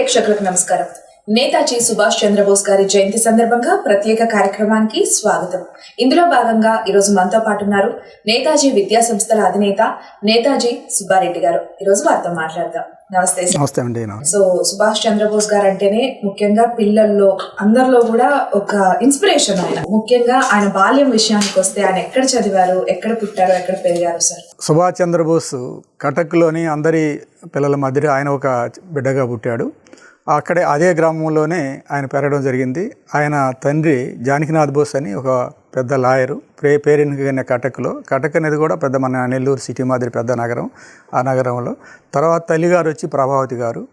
ప్రేక్షకులకు నమస్కారం. నేతాజీ సుభాష్ చంద్రబోస్ గారి జయంతి సందర్భంగా ప్రత్యేక కార్యక్రమానికి స్వాగతం. ఇందులో భాగంగా ఈరోజు మనతో పాటు ఉన్నారు నేతాజీ విద్యా సంస్థల అధినేత నేతాజీ సుబ్బారెడ్డి గారు. ఈరోజు వారితో మాట్లాడదాం. నమస్తే. నమస్తే అండి. సో సుభాష్ చంద్రబోస్ గారు అంటేనే ముఖ్యంగా పిల్లల్లో అందరిలో కూడా ఒక ఇన్స్పిరేషన్. ఆయన ముఖ్యంగా ఆయన బాల్యం విషయానికి వస్తే ఆయన ఎక్కడ చదివారు, ఎక్కడ పుట్టారు, ఎక్కడ పెరిగారు సార్? సుభాష్ చంద్రబోస్ కటక్లోని అందరి పిల్లల మధ్య ఆయన ఒక బిడ్డగా పుట్టాడు. అక్కడే అదే గ్రామంలోనే ఆయన పెరగడం జరిగింది. ఆయన తండ్రి జానకినాథ్ బోస్ అని ఒక పెద్ద లాయరు, పేరెన్నికైన కటక్ అనేది కూడా పెద్ద మన నెల్లూరు సిటీ మాదిరి పెద్ద నగరం. ఆ నగరంలో తర్వాత తల్లిగారు వచ్చి ప్రభావతి గారు.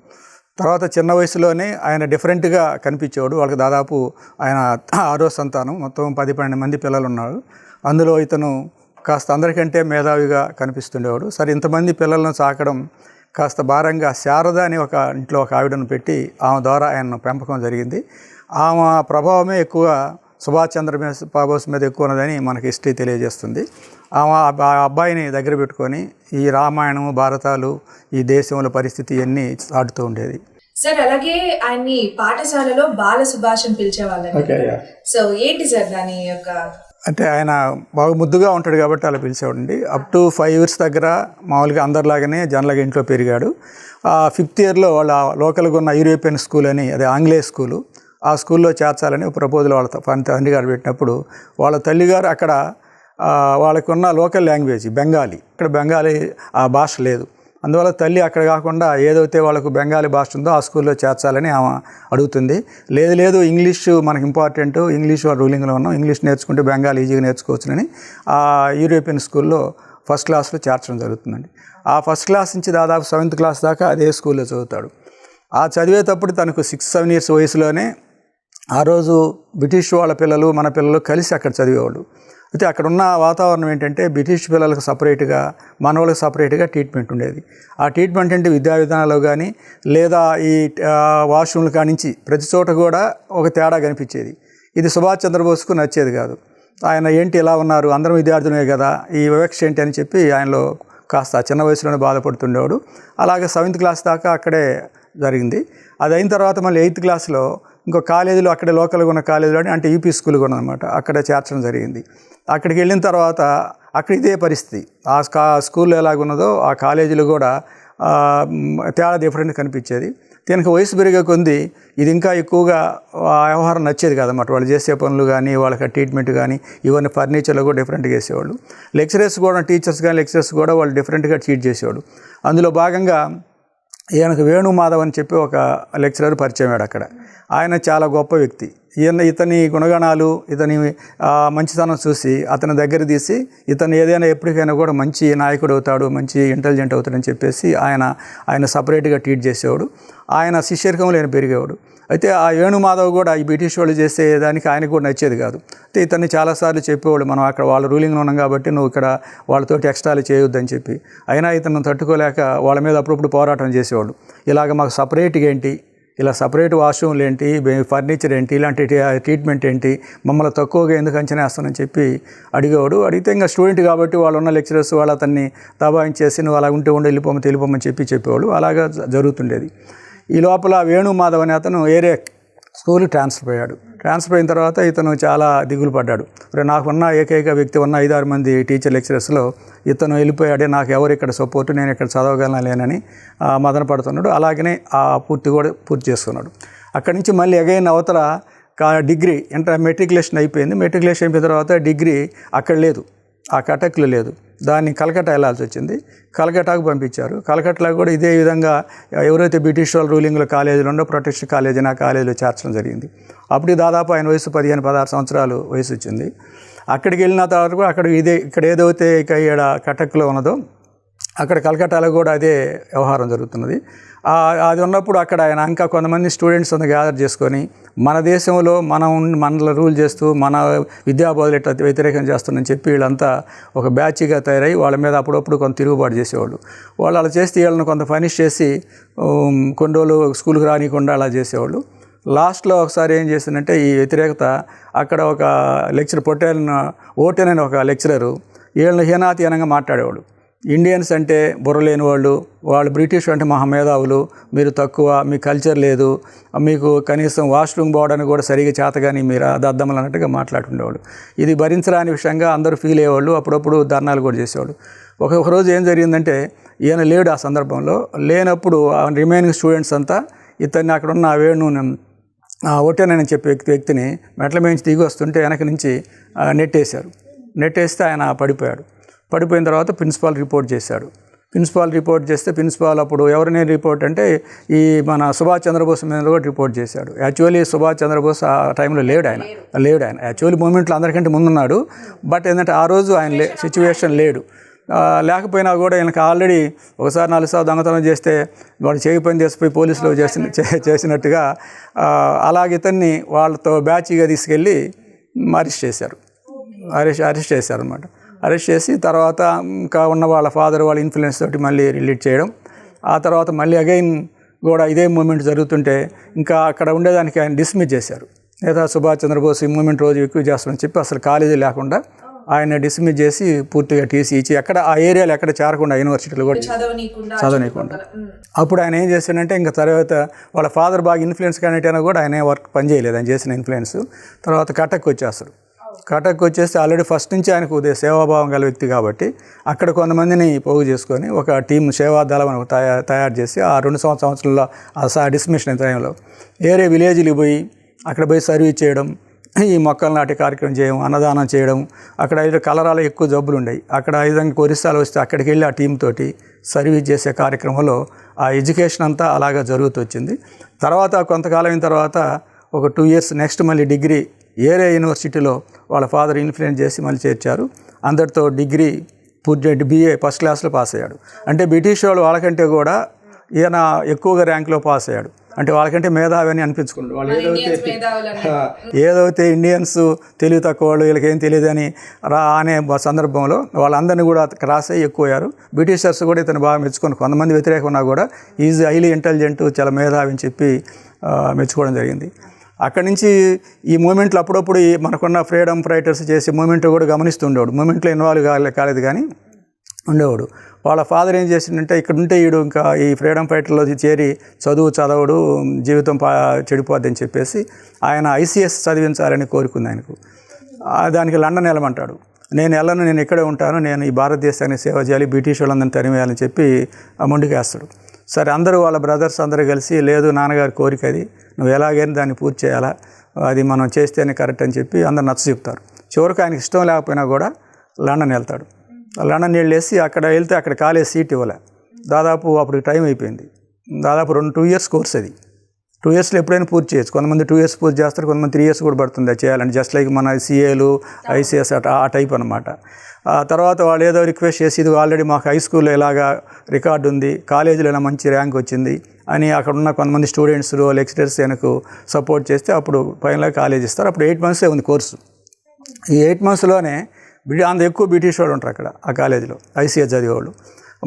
తర్వాత చిన్న వయసులోనే ఆయన డిఫరెంట్గా కనిపించేవాడు. వాళ్ళకి దాదాపు ఆయన 6వ సంతానం, మొత్తం 10-12 మంది పిల్లలు ఉన్నారు. అందులో ఇతను కాస్త అందరికంటే మేధావిగా కనిపిస్తుండేవాడు. సరే, ఇంతమంది పిల్లలను సాకడం కాస్త భారంగా శారద అని ఒక ఇంట్లో ఒక ఆవిడను పెట్టి ఆమె ద్వారా ఆయన పెంపకం జరిగింది. ఆమె ప్రభావమే ఎక్కువ సుభాష్ చంద్రబోస్ మీద ఎక్కువ ఉన్నదని మనకి హిస్టరీ తెలియజేస్తుంది. ఆమె ఆ అబ్బాయిని దగ్గర పెట్టుకొని ఈ రామాయణము, భారతాలు, ఈ దేశంలో పరిస్థితి ఇవన్నీ సాటుతూ ఉండేది. సార్, అలాగే ఆయన్ని పాఠశాలలో బాల సుభాష్ అని పిలిచేవాళ్ళని. సో ఏంటి సార్ దాని యొక్క అంటే ఆయన బాగా ముద్దుగా ఉంటాడు కాబట్టి అలా పిలిచేవాడండి. అప్ టు 5 years దగ్గర మామూలుగా అందరిలాగానే జనరల్గా ఇంట్లో పెరిగాడు. 5th yearలో వాళ్ళ లోకల్గా ఉన్న యూరోపియన్ స్కూల్ అని, అదే ఆంగ్లేయ స్కూలు, ఆ స్కూల్లో చేర్చాలని ఒక ప్రపోజల్ వాళ్ళ తండ్రి గారు పెట్టినప్పుడు వాళ్ళ తల్లిగారు అక్కడ వాళ్ళకున్న లోకల్ లాంగ్వేజ్ బెంగాలీ, ఇక్కడ బెంగాలీ ఆ భాష లేదు. అందువల్ల తల్లి అక్కడ కాకుండా ఏదైతే వాళ్ళకు బెంగాలీ భాష ఉందో ఆ స్కూల్లో చేర్చాలని ఆమె అడుగుతుంది. లేదు ఇంగ్లీష్ మనకు ఇంపార్టెంట్, ఇంగ్లీష్ రూలింగ్లో ఉన్నాం, ఇంగ్లీష్ నేర్చుకుంటే బెంగాలీ ఈజీగా నేర్చుకోవచ్చునని ఆ యూరోపియన్ స్కూల్లో 1st classలో చేర్చడం జరుగుతుందండి. ఆ 1st class నుంచి దాదాపు 7th class దాకా అదే స్కూల్లో చదువుతాడు. ఆ చదివేటప్పుడు తనకు 6-7 years వయసులోనే ఆ రోజు బ్రిటిష్ వాళ్ళ పిల్లలు మన పిల్లలు కలిసి అక్కడ చదివేవాళ్ళు. అయితే అక్కడ ఉన్న వాతావరణం ఏంటంటే బ్రిటిష్ పిల్లలకు సపరేట్గా, మన వాళ్ళకి సపరేట్గా ట్రీట్మెంట్ ఉండేది. ఆ ట్రీట్మెంట్ అంటే విద్యా విధానాలు కానీ లేదా ఈ వాష్రూమ్ల కానించి ప్రతి చోట కూడా ఒక తేడా కనిపించేది. ఇది సుభాష్ చంద్రబోస్కు నచ్చేది కాదు. ఆయన ఏంటి ఇలా ఉన్నారు, అందరం విద్యార్థులే కదా, ఈ వివక్ష ఏంటి అని చెప్పి ఆయనలో కాస్త చిన్న వయసులోనే బాధపడుతుండేవాడు. అలాగే 7th class దాకా అక్కడే జరిగింది. అది అయిన తర్వాత మళ్ళీ 8th classలో ఇంకో కాలేజీలో, అక్కడే లోకల్గా ఉన్న కాలేజీలో అంటే యూపీ స్కూల్ కూడా అనమాట, అక్కడే చేర్చడం జరిగింది. అక్కడికి వెళ్ళిన తర్వాత అక్కడ ఇదే పరిస్థితి. ఆ స్కూల్లో ఎలాగున్నదో ఆ కాలేజీలో కూడా తేడా డిఫరెంట్ కనిపించేది. దీనికి వయసు పెరిగే కొంది ఇది ఇంకా ఎక్కువగా వ్యవహారం నచ్చేది కాదన్నమాట. వాళ్ళు చేసే పనులు కానీ, వాళ్ళకి ట్రీట్మెంట్ కానీ, ఇవన్నీ ఫర్నిచర్లో కూడా డిఫరెంట్గా వేసేవాళ్ళు. లెక్చరర్స్ కూడా, టీచర్స్ కానీ లెక్చరర్స్ కూడా వాళ్ళు డిఫరెంట్గా ట్రీట్ చేసేవాడు. అందులో భాగంగా ఈయనకు వేణుమాధవ్ అని చెప్పి ఒక లెక్చరర్ పరిచయం అయ్యాడు అక్కడ. ఆయన చాలా గొప్ప వ్యక్తి. ఇతని గుణగణాలు, ఇతని మంచితనం చూసి అతని దగ్గర తీసి ఇతను ఏదైనా ఎప్పటికైనా కూడా మంచి నాయకుడు అవుతాడు, మంచి ఇంటెలిజెంట్ అవుతాడని చెప్పేసి ఆయన సపరేట్గా ట్రీట్ చేసేవాడు. ఆయన శిష్యరికంలో ఆయన పెరిగేవాడు. అయితే ఆ వేణుమాధవ్ కూడా ఈ బ్రిటిష్ వాళ్ళు చేసేదానికి ఆయనకు కూడా నచ్చేది కాదు. అయితే ఇతన్ని చాలాసార్లు చెప్పేవాడు, మనం అక్కడ వాళ్ళ రూలింగ్లో ఉన్నాం కాబట్టి నువ్వు ఇక్కడ వాళ్ళతోటి ఎక్స్ట్రాలు చేయొద్దని చెప్పి. అయినా ఇతను తట్టుకోలేక వాళ్ళ మీద అప్పుడప్పుడు పోరాటం చేసేవాడు. ఇలాగ మాకు సపరేట్గా ఏంటి, ఇలా సపరేట్ వాష్రూమ్లు ఏంటి, ఫర్నిచర్ ఏంటి, ఇలాంటి ట్రీట్మెంట్ ఏంటి, మమ్మల్ని తక్కువగా ఎందుకు అంచనా వేస్తానని చెప్పి అడిగేవాడు. అడిగితే ఇంకా స్టూడెంట్ కాబట్టి వాళ్ళు ఉన్న లెక్చరర్స్ వాళ్ళు అతన్ని దబాయించేసి నువ్వు అలా ఉంటే వెళ్ళిపోమని చెప్పేవాడు. అలాగా జరుగుతుండేది. ఈ లోపల వేణుమాధవ్ అనే అతను ఏరే స్కూల్కి ట్రాన్స్ఫర్ అయ్యాడు. ట్రాన్స్ఫర్ అయిన తర్వాత ఇతను చాలా దిగులు పడ్డాడు. నాకున్న ఏకైక వ్యక్తి ఉన్న 5-6 మంది టీచర్ లెక్చరర్స్లో ఇతను వెళ్ళిపోయాడే, నాకు ఎవరు ఇక్కడ సపోర్టు, నేను ఇక్కడ చదవగలను లేనని మదన పడుతున్నాడు. అలాగనే పూర్తి చేసుకున్నాడు. అక్కడి నుంచి మళ్ళీ అగైన్ అవతల డిగ్రీ మెట్రికులేషన్ అయిపోయింది. మెట్రికులేషన్ అయిపోయిన తర్వాత డిగ్రీ అక్కడ లేదు, ఆ కటక్లో లేదు. దాన్ని కలకట్టా వెళ్ళాల్సి వచ్చింది. కలకట్టాకు పంపించారు. కలకట్టాలో కూడా ఇదే విధంగా ఎవరైతే బ్రిటిష్ వాళ్ళ రూలింగ్లో కాలేజీలు ఉండో ప్రొటెక్షన్ కాలేజీ ఆ కాలేజీలో చేర్చడం జరిగింది. అప్పుడు దాదాపు ఆయన వయసు 15-16 సంవత్సరాలు వయసు వచ్చింది. అక్కడికి వెళ్ళిన తర్వాత కూడా ఇక్కడ ఏదైతే ఇక కటక్లో ఉన్నదో అక్కడ కలకట్టాలో కూడా అదే వ్యవహారం జరుగుతున్నది. అది ఉన్నప్పుడు అక్కడ ఆయన ఇంకా కొంతమంది స్టూడెంట్స్ గ్యాదర్ చేసుకొని మన దేశంలో మనలో రూల్ చేస్తూ మన విద్యాబోధలు ఎట్లా వ్యతిరేకం చేస్తుందని చెప్పి వీళ్ళంతా ఒక బ్యాచ్గా తయారై వాళ్ళ మీద అప్పుడప్పుడు కొంత తిరుగుబాటు చేసేవాళ్ళు. వాళ్ళు అలా చేస్తే వీళ్ళని కొంత పనిష్ చేసి కొన్ని రోజులు స్కూల్కి రానికుండా అలా చేసేవాళ్ళు. లాస్ట్లో ఒకసారి ఏం చేసిందంటే ఈ వ్యతిరేకత అక్కడ ఒక లెక్చరర్ ఓటెన్ అనే ఒక లెక్చరరు వీళ్ళని హీనాతీనంగా మాట్లాడేవాడు. ఇండియన్స్ అంటే బుర్ర లేని వాళ్ళు బ్రిటిష్ అంటే మహామేధావులు, మీరు తక్కువ, మీ కల్చర్ లేదు, మీకు కనీసం వాష్రూమ్ పోవడానికి కూడా సరిగా చేతగాని మీరు దద్దమ్మలు అన్నట్టుగా మాట్లాడుకునేవాళ్ళు. ఇది భరించరాని విషయంగా అందరూ ఫీల్ అయ్యేవాళ్ళు. అప్పుడప్పుడు ధర్నాలు కూడా చేసేవాళ్ళు. ఒక రోజు ఏం జరిగిందంటే, ఈయన లేడు ఆ సందర్భంలో. లేనప్పుడు రిమైనింగ్ స్టూడెంట్స్ అంతా ఇతన్ని అక్కడ ఉన్న ఒట్టేనని చెప్పే వ్యక్తిని మెట్ల మించి దిగి వస్తుంటే వెనక నుంచి నెట్టేస్తే ఆయన పడిపోయిన తర్వాత ప్రిన్సిపాల్ రిపోర్ట్ చేశాడు. రిపోర్ట్ చేస్తే ప్రిన్సిపాల్ అప్పుడు ఎవరిని రిపోర్ట్ అంటే ఈ మన సుభాష్ చంద్రబోస్ మీద కూడా రిపోర్ట్ చేశాడు. యాక్చువల్లీ సుభాష్ చంద్రబోస్ ఆ టైంలో లేడు ఆయన యాక్చువల్లీ మూమెంట్లో అందరికంటే ముందున్నాడు. బట్ ఏంటంటే ఆ రోజు ఆయన సిచ్యువేషన్ లేడు. లేకపోయినా కూడా ఈయనకు ఆల్రెడీ ఒకసారి 4 సార్లు దొంగతనం చేస్తే వాడు చేయకపోయిన చేసిపోయి పోలీసులు చేసినట్టుగా అలాగే ఇతన్ని వాళ్ళతో బ్యాచ్గా తీసుకెళ్ళి అరెస్ట్ చేశారు అనమాట. అరెస్ట్ చేసి తర్వాత ఇంకా ఉన్న వాళ్ళ ఫాదర్ వాళ్ళ ఇన్ఫ్లుయెన్స్ తోటి మళ్ళీ రిలీట్ చేయడం. ఆ తర్వాత మళ్ళీ అగైన్ కూడా ఇదే మూమెంట్ జరుగుతుంటే ఇంకా అక్కడ ఉండేదానికి ఆయన డిస్మిస్ చేశారు. లేదా సుభాష్ చంద్రబోస్ ఈ మూమెంట్ రోజు ఎక్కువ చేస్తామని చెప్పి అసలు కాలేజీ లేకుండా ఆయన డిస్మిస్ చేసి పూర్తిగా టీసీ ఇచ్చి ఎక్కడ ఆ ఏరియాలో ఎక్కడ చేరకుండా యూనివర్సిటీలు కూడా చదవనీయకుండా. అప్పుడు ఆయన ఏం చేశాడంటే ఇంకా తర్వాత వాళ్ళ ఫాదర్ బాగా ఇన్ఫ్లుయెన్స్ క్యాండిడేట్ అయినా కూడా ఆయన వర్క్ పనిచేయలేదు ఆయన చేసిన ఇన్ఫ్లుయెన్స్. తర్వాత కటక్ వచ్చేస్తే ఆల్రెడీ ఫస్ట్ నుంచి ఆయనకు సేవాభావం గల వ్యక్తి కాబట్టి అక్కడ కొంతమందిని పోగు చేసుకొని ఒక టీం సేవాదళం తయారు చేసి ఆ 2 సంవత్సరాల్లో డిస్మిషన్ టైంలో వేరే విలేజ్కి పోయి అక్కడ పోయి సర్వీస్ చేయడం, ఈ మొక్కలు నాటే కార్యక్రమం చేయడం, అన్నదానం చేయడం. అక్కడ అయితే కలరాలో ఎక్కువ జబ్బులు ఉన్నాయి. అక్కడ విధంగా ఒరిస్సాలో వస్తే అక్కడికి వెళ్ళి ఆ టీం తోటి సర్వీస్ చేసే కార్యక్రమంలో ఆ ఎడ్యుకేషన్ అంతా అలాగా జరుగుతూ వచ్చింది. తర్వాత కొంతకాలం అయిన తర్వాత ఒక 2 years నెక్స్ట్ మళ్ళీ డిగ్రీ ఏరే యూనివర్సిటీలో వాళ్ళ ఫాదర్ ఇన్ఫ్లుయెన్స్ చేసి మళ్ళీ చేర్చారు. అందరితో డిగ్రీ పూర్తి BA ఫస్ట్ క్లాస్లో పాస్ అయ్యాడు. అంటే బ్రిటిష్ వాళ్ళకంటే కూడా ఈయన ఎక్కువగా ర్యాంక్లో పాస్ అయ్యాడు. అంటే వాళ్ళకంటే మేధావి అని అనిపించుకున్నాడు. వాళ్ళు ఏదైతే ఇండియన్స్ తెలివి తక్కువ వాళ్ళు, వీళ్ళకి ఏం తెలియదని అనే సందర్భంలో వాళ్ళందరినీ కూడా క్రాస్ అయ్యి ఎక్కువ అయ్యారు. బ్రిటిషర్స్ కూడా ఇతను బాగా మెచ్చుకొని, కొంతమంది వ్యతిరేకం ఉన్నా కూడా ఈజ్ హైలీ ఇంటెలిజెంట్, చాలా మేధావి అని చెప్పి మెచ్చుకోవడం జరిగింది. అక్కడి నుంచి ఈ మూమెంట్లో అప్పుడప్పుడు మనకున్న ఫ్రీడమ్ ఫైటర్స్ చేసే మూమెంట్ కూడా గమనిస్తుండేవాడు. మూమెంట్లో ఇన్వాల్వ్ కాలేదు కానీ ఉండేవాడు. వాళ్ళ ఫాదర్ ఏం చేసిందంటే ఇక్కడ ఉంటే వీడు ఇంకా ఈ ఫ్రీడమ్ ఫైటర్లో చేరి చదవడు, జీవితం చెడిపోద్దని చెప్పేసి ఆయన ICS చదివించాలని కోరుకుంది ఆయనకు. దానికి లండన్ వెళ్ళమంటాడు. నేను ఇక్కడే ఉంటాను, నేను ఈ భారతదేశానికి సేవ చేయాలి, బ్రిటిష్ వాళ్ళందరినీ తరిమేయాలని చెప్పి ముందుకేస్తాడు. సరే అందరూ వాళ్ళ బ్రదర్స్ అందరూ కలిసి లేదు నాన్నగారి కోరిక అది, నువ్వు ఎలాగైనా దాన్ని పూర్తి చేయాలా, అది మనం చేస్తేనే కరెక్ట్ అని చెప్పి అందరు నచ్చ చెప్తారు. చివరికి ఆయనకి ఇష్టం లేకపోయినా కూడా లండన్ వెళ్తాడు. లండన్ వెళ్ళేసి అక్కడ వెళ్తే అక్కడ కాలేజ్ సీట్ ఇవ్వలే. దాదాపు అప్పుడు టైం అయిపోయింది. దాదాపు 2 years కోర్స్ అది. 2 yearsలో ఎప్పుడైనా పూర్తి చేయొచ్చు. కొంతమంది 2 years పూర్తి చేస్తారు, కొంతమంది 3 years కూడా పడుతుంది అది చేయాలంటే. జస్ట్ లైక్ మన CAలు ICS ఆ టైప్ అనమాట. ఆ తర్వాత వాళ్ళు ఏదో రిక్వెస్ట్ చేసి ఇది ఆల్రెడీ మాకు హై స్కూల్లో ఇలాగా రికార్డు ఉంది, కాలేజీలో ఇలా మంచి ర్యాంక్ వచ్చింది అని అక్కడ ఉన్న కొంతమంది స్టూడెంట్స్ లెక్చరర్స్ ఆయనకు సపోర్ట్ చేస్తే అప్పుడు ఫైనల్గా కాలేజ్ ఇస్తారు. అప్పుడు 8 months ఉంది కోర్సు. ఈ 8 monthsలోనే అంత ఎక్కువ బ్రిటిష్ వాళ్ళు ఉంటారు అక్కడ ఆ కాలేజీలో ICS చదివేవాళ్ళు.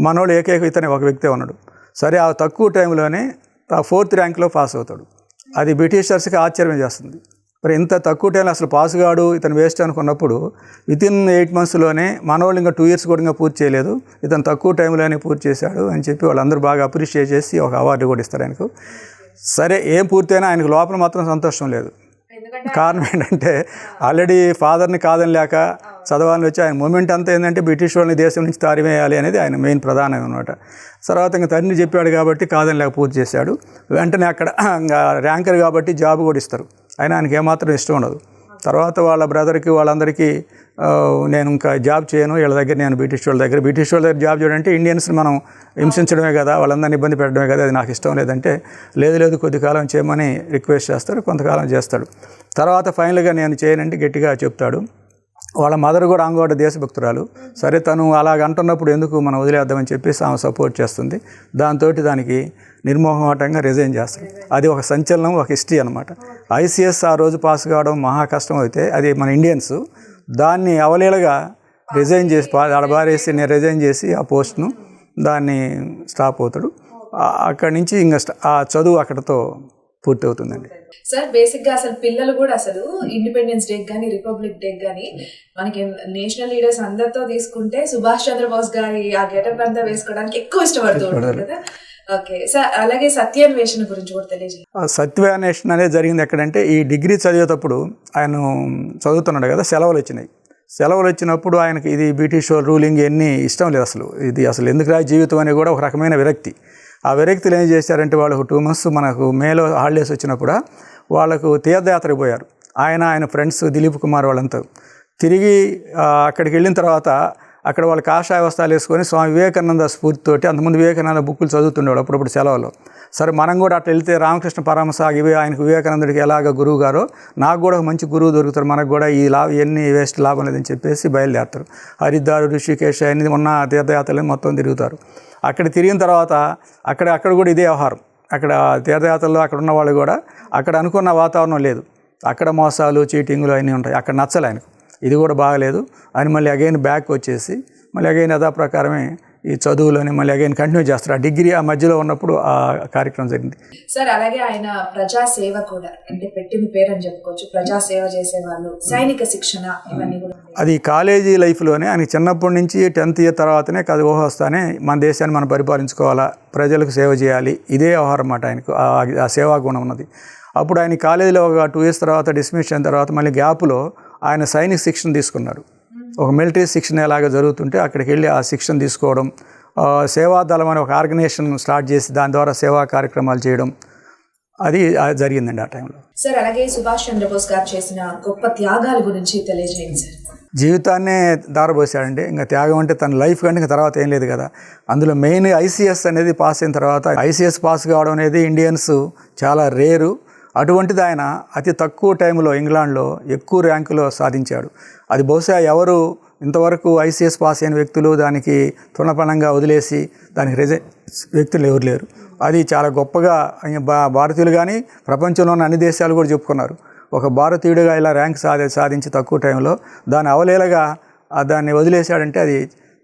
మనోళ్ళు ఇతనే ఒక వ్యక్తే ఉన్నాడు. సరే ఆ తక్కువ టైంలోనే 4th ర్యాంక్లో పాస్ అవుతాడు. అది బ్రిటిషర్స్కి ఆశ్చర్యం చేస్తుంది. మరి ఇంత తక్కువ టైంలో అసలు పాస్ కాడు, ఇతను వేస్ట్ అనుకున్నప్పుడు వితిన్ 8 monthsలోనే మనోళ్ళు ఇంకా 2 years కూడా ఇంకా పూర్తి చేయలేదు, ఇతను తక్కువ టైంలోనే పూర్తి చేశాడు అని చెప్పి వాళ్ళందరూ బాగా అప్రిషియేట్ చేసి ఒక అవార్డు కూడా ఇస్తారు ఆయనకు. సరే ఏం పూర్తయినా ఆయనకు లోపల మాత్రం సంతోషం లేదు. కారణం ఏంటంటే ఆల్రెడీ ఫాదర్ని కాదని లేక చదవాలని వచ్చి ఆయన మూమెంట్ అంతా ఏంటంటే బ్రిటిష్ వాళ్ళని దేశం నుంచి తారివేయాలి అనేది ఆయన మెయిన్ ప్రధానం అనమాట. తర్వాత ఇంకా తండ్రి చెప్పాడు కాబట్టి కాదని లేక పూర్తి చేశాడు. వెంటనే అక్కడ ర్యాంకర్ కాబట్టి జాబ్ కూడా ఇస్తారు. అయినా ఆయనకి ఏమాత్రం ఇష్టం ఉండదు. తర్వాత వాళ్ళ బ్రదర్కి వాళ్ళందరికీ నేను ఇంకా జాబ్ చేయను, వీళ్ళ దగ్గర నేను బ్రిటిష్ వాళ్ళ దగ్గర జాబ్ చేయడంటే ఇండియన్స్ని మనం హింసించడమే కదా, వాళ్ళందరినీ ఇబ్బంది పెట్టడమే కదా, అది నాకు ఇష్టం లేదంటే లేదు కొద్ది కాలం చేయమని రిక్వెస్ట్ చేస్తారు, కొంతకాలం చేస్తాడు. తర్వాత ఫైనల్గా నేను చేయనంటే గట్టిగా చెప్తాడు. వాళ్ళ మదర్ కూడా ఆమె దేశభక్తురాలు. సరే తను అలాగ అంటున్నప్పుడు ఎందుకు మనం వదిలేద్దామని చెప్పేసి ఆమె సపోర్ట్ చేస్తుంది. దాంతోటి నిర్మోహమాటంగా రిజైన్ చేస్తాడు. అది ఒక సంచలనం, ఒక హిస్టరీ అనమాట. ICS ఆ రోజు పాస్ కావడం మహా కష్టం అయితే అది మన ఇండియన్స్ దాన్ని అవలీలగా రిజైన్ చేసి అడబారేసి నేను రిజైన్ చేసి ఆ పోస్ట్ను దాన్ని స్టాప్ అవుతాడు. అక్కడి నుంచి ఇంకా ఆ చదువు అక్కడతో పూర్తవుతుందండి. సార్ బేసిక్ గా అసలు పిల్లలు కూడా అసలు ఇండిపెండెన్స్ డే కానీ రిపబ్లిక్ డే కానీ మనకి నేషనల్ లీడర్స్ అందరితో తీసుకుంటే సుభాష్ చంద్రబోస్ గారి ఆ గెటప్ అంతా వేసుకోవడానికి ఎక్కువ ఇష్టపడుతూ ఉంటారు కదా. ఓకే సార్, అలాగే సత్యాన్వేషణ గురించి కూడా తెలియజేయండి. సత్యాన్వేషణ అనేది జరిగింది ఎక్కడంటే, ఈ డిగ్రీ చదివేటప్పుడు ఆయన చదువుతున్నాడు కదా, సెలవులు వచ్చినాయి. సెలవులు వచ్చినప్పుడు ఆయనకి ఇది బ్రిటిష్ రూలింగ్ ఎన్ని ఇష్టం లేదు అసలు. ఇది అసలు ఎందుకు రా జీవితం అని కూడా ఒక రకమైన విరక్తి. ఆ విరక్తులు ఏం చేశారంటే, వాళ్ళకు 2 months మనకు మేలో హాలిడేస్ వచ్చినప్పుడు వాళ్ళకు తీర్థయాత్రకు పోయారు. ఆయన ఫ్రెండ్స్ దిలీప్ కుమార్ వాళ్ళంతా తిరిగి అక్కడికి వెళ్ళిన తర్వాత అక్కడ వాళ్ళు కాషాయ వస్త్రాలు వేసుకొని స్వామి వివేకానంద స్ఫూర్తితోటి, అంతకుముందు వివేకానంద బుక్కులు చదువుతుండేవాడు అప్పుడప్పుడు సెలవులో. సరే మనం కూడా అట్లా వెళ్తే రామకృష్ణ పరమహంస ఆయనకు వివేకానందుడికి ఎలాగ గురువు గారో నాకు కూడా ఒక మంచి గురువు దొరుకుతారు, మనకు కూడా ఈ ఇవన్నీ వేస్ట్ లాభం లేదని చెప్పేసి బయలుదేరుతారు. హరిద్వార్, ఋషికేశ్ అన్ని ఉన్న తీర్థయాత్రలను మొత్తం తిరుగుతారు. అక్కడ తిరిగిన తర్వాత అక్కడ కూడా ఇదే వ్యవహారం. అక్కడ తీర్థయాత్రలో అక్కడ ఉన్న వాళ్ళు కూడా అక్కడ అనుకున్న వాతావరణం లేదు. అక్కడ మోసాలు, చీటింగ్లు అన్నీ ఉంటాయి. అక్కడ నచ్చలే ఆయనకు, ఇది కూడా బాగలేదు అని మళ్ళీ అగైన్ బ్యాక్ వచ్చేసి మళ్ళీ అగైన్ యథా ప్రకారమే ఈ చదువులని మళ్ళీ అగైన్ కంటిన్యూ చేస్తారు. ఆ డిగ్రీ ఆ మధ్యలో ఉన్నప్పుడు ఆ కార్యక్రమం జరిగింది. సార్ అలాగే ఆయన ప్రజాసేవ కూడా, అంటే పెట్టింది పేరు అని చెప్పుకోవచ్చు, ప్రజాసేవ చేసేవాళ్ళు, సైనిక శిక్షణ, ఇవన్నీ కూడా. అది కాలేజీ లైఫ్లోనే ఆయన చిన్నప్పటి నుంచి 10th year తర్వాతనే వస్తానే మన దేశాన్ని మనం పరిపాలించుకోవాలా, ప్రజలకు సేవ చేయాలి, ఇదే వ్యవహారం అన్నమాట ఆయనకు. ఆ సేవా గుణం ఉన్నది. అప్పుడు ఆయన కాలేజీలో ఒక 2 years తర్వాత డిస్మిస్ అయిన తర్వాత మళ్ళీ గ్యాప్లో ఆయన సైనిక శిక్షణ తీసుకున్నాడు. ఒక మిలిటరీ శిక్షణ ఎలాగ జరుగుతుంటే అక్కడికి వెళ్ళి ఆ శిక్షణ తీసుకోవడం, సేవాదళం అనే ఒక ఆర్గనైజేషన్ స్టార్ట్ చేసి దాని ద్వారా సేవా కార్యక్రమాలు చేయడం, అది జరిగిందండి ఆ టైంలో. సార్ అలాగే సుభాష్ చంద్రబోస్ గారు చేసిన గొప్ప త్యాగాల గురించి తెలియజేయండి సార్. జీవితాన్నే దారబోసాడండి. ఇంకా త్యాగం అంటే తన లైఫ్ కంటే ఇంకా తర్వాత ఏం లేదు కదా. అందులో మెయిన్ ICS అనేది పాస్ అయిన తర్వాత, ICS పాస్ కావడం అనేది ఇండియన్స్ చాలా రేరు. అటువంటిది ఆయన అతి తక్కువ టైంలో ఇంగ్లాండ్లో ఎక్కువ ర్యాంకులో సాధించాడు. అది బహుశా ఎవరు ఇంతవరకు ICS పాస్ అయిన వ్యక్తులు దానికి తృణపణంగా వదిలేసి దానికి వ్యక్తులు ఎవరు లేరు. అది చాలా గొప్పగా భారతీయులు కానీ ప్రపంచంలో ఉన్న అన్ని దేశాలు కూడా చెప్పుకున్నారు. ఒక భారతీయుడిగా ఇలా ర్యాంక్ సాధించి తక్కువ టైంలో దాన్ని అవలేలగా దాన్ని వదిలేశాడంటే అది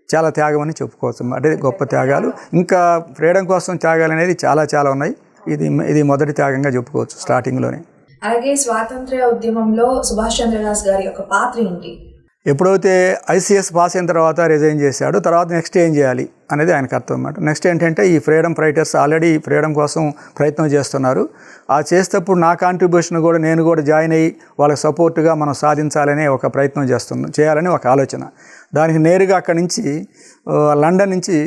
చాలా త్యాగం అని చెప్పుకోవచ్చు. అంటే గొప్ప త్యాగాలు, ఇంకా ఫ్రీడమ్ కోసం త్యాగాలు అనేది చాలా ఉన్నాయి. ఇది మొదటి త్యాగంగా చెప్పుకోవచ్చు స్టార్టింగ్లోనే. అలాగే స్వాతంత్ర్య ఉద్యమంలో సుభాష్ చంద్రబోస్ గారి యొక్క పాత్ర ఏంటి? ఎప్పుడైతే ICS పాస్ అయిన తర్వాత రిజైన్ చేశాడు, తర్వాత నెక్స్ట్ ఏం చేయాలి అనేది ఆయనకు అర్థం అన్నమాట. నెక్స్ట్ ఏంటంటే ఈ ఫ్రీడమ్ ఫైటర్స్ ఆల్రెడీ ఫ్రీడమ్ కోసం ప్రయత్నం చేస్తున్నారు. ఆ చేసేటప్పుడు నా కాంట్రిబ్యూషన్ కూడా నేను కూడా జాయిన్ అయ్యి వాళ్ళకి సపోర్ట్గా మనం సాధించాలనే ఒక ప్రయత్నం చేయాలని ఒక ఆలోచన. దానికి నేరుగా అక్కడి నుంచి లండన్ నుంచి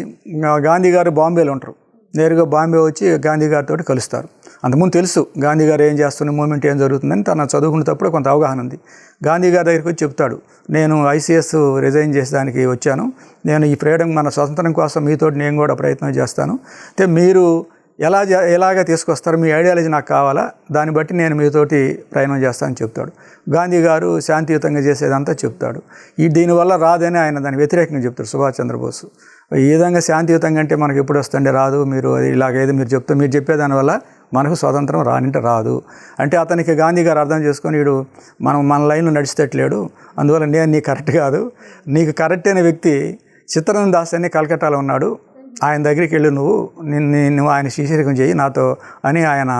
గాంధీ గారు బాంబేలో ఉంటారు. నేరుగా బాంబే వచ్చి గాంధీ గారితో కలుస్తారు. అంతకుముందు తెలుసు గాంధీ గారు ఏం చేస్తున్న మూమెంట్ ఏం జరుగుతుందని తను చదువుకునేటప్పుడు కొంత అవగాహన ఉంది. గాంధీ గారి దగ్గరికి వచ్చి చెప్తాడు, నేను ICS రిజైన్ చేసేదానికి వచ్చాను, నేను ఈ ఫ్రీడమ్ మన స్వతంత్రం కోసం మీతో నేను కూడా ప్రయత్నం చేస్తాను, అయితే మీరు ఎలాగ తీసుకొస్తారు, మీ ఐడియాలజీ నాకు కావాలా, దాన్ని బట్టి నేను మీతోటి ప్రయాణం చేస్తానని చెప్తాడు. గాంధీ గారు శాంతియుతంగా చేసేదంతా చెప్తాడు. దీనివల్ల రాదని ఆయన దాని వ్యతిరేకంగా చెప్తాడు సుభాష్ చంద్రబోస్. ఈ విధంగా శాంతియుతంగా అంటే మనకు ఎప్పుడు వస్తుండే రాదు, మీరు ఇలాగేదో మీరు చెప్పేదానివల్ల మనకు స్వతంత్రం రాదు అంటే అతనికి గాంధీ గారు అర్థం చేసుకొని వీడు మన లైన్లో నడిచేటట్లేడు, అందువల్ల నేను నీకు కరెక్ట్ కాదు, నీకు కరెక్ట్ అయిన వ్యక్తి చిత్తరంజన్ దాస్ అని కలకట్టాలో ఉన్నాడు, ఆయన దగ్గరికి వెళ్ళి నువ్వు ఆయన శిష్యరికం చేయి నాతో అని ఆయన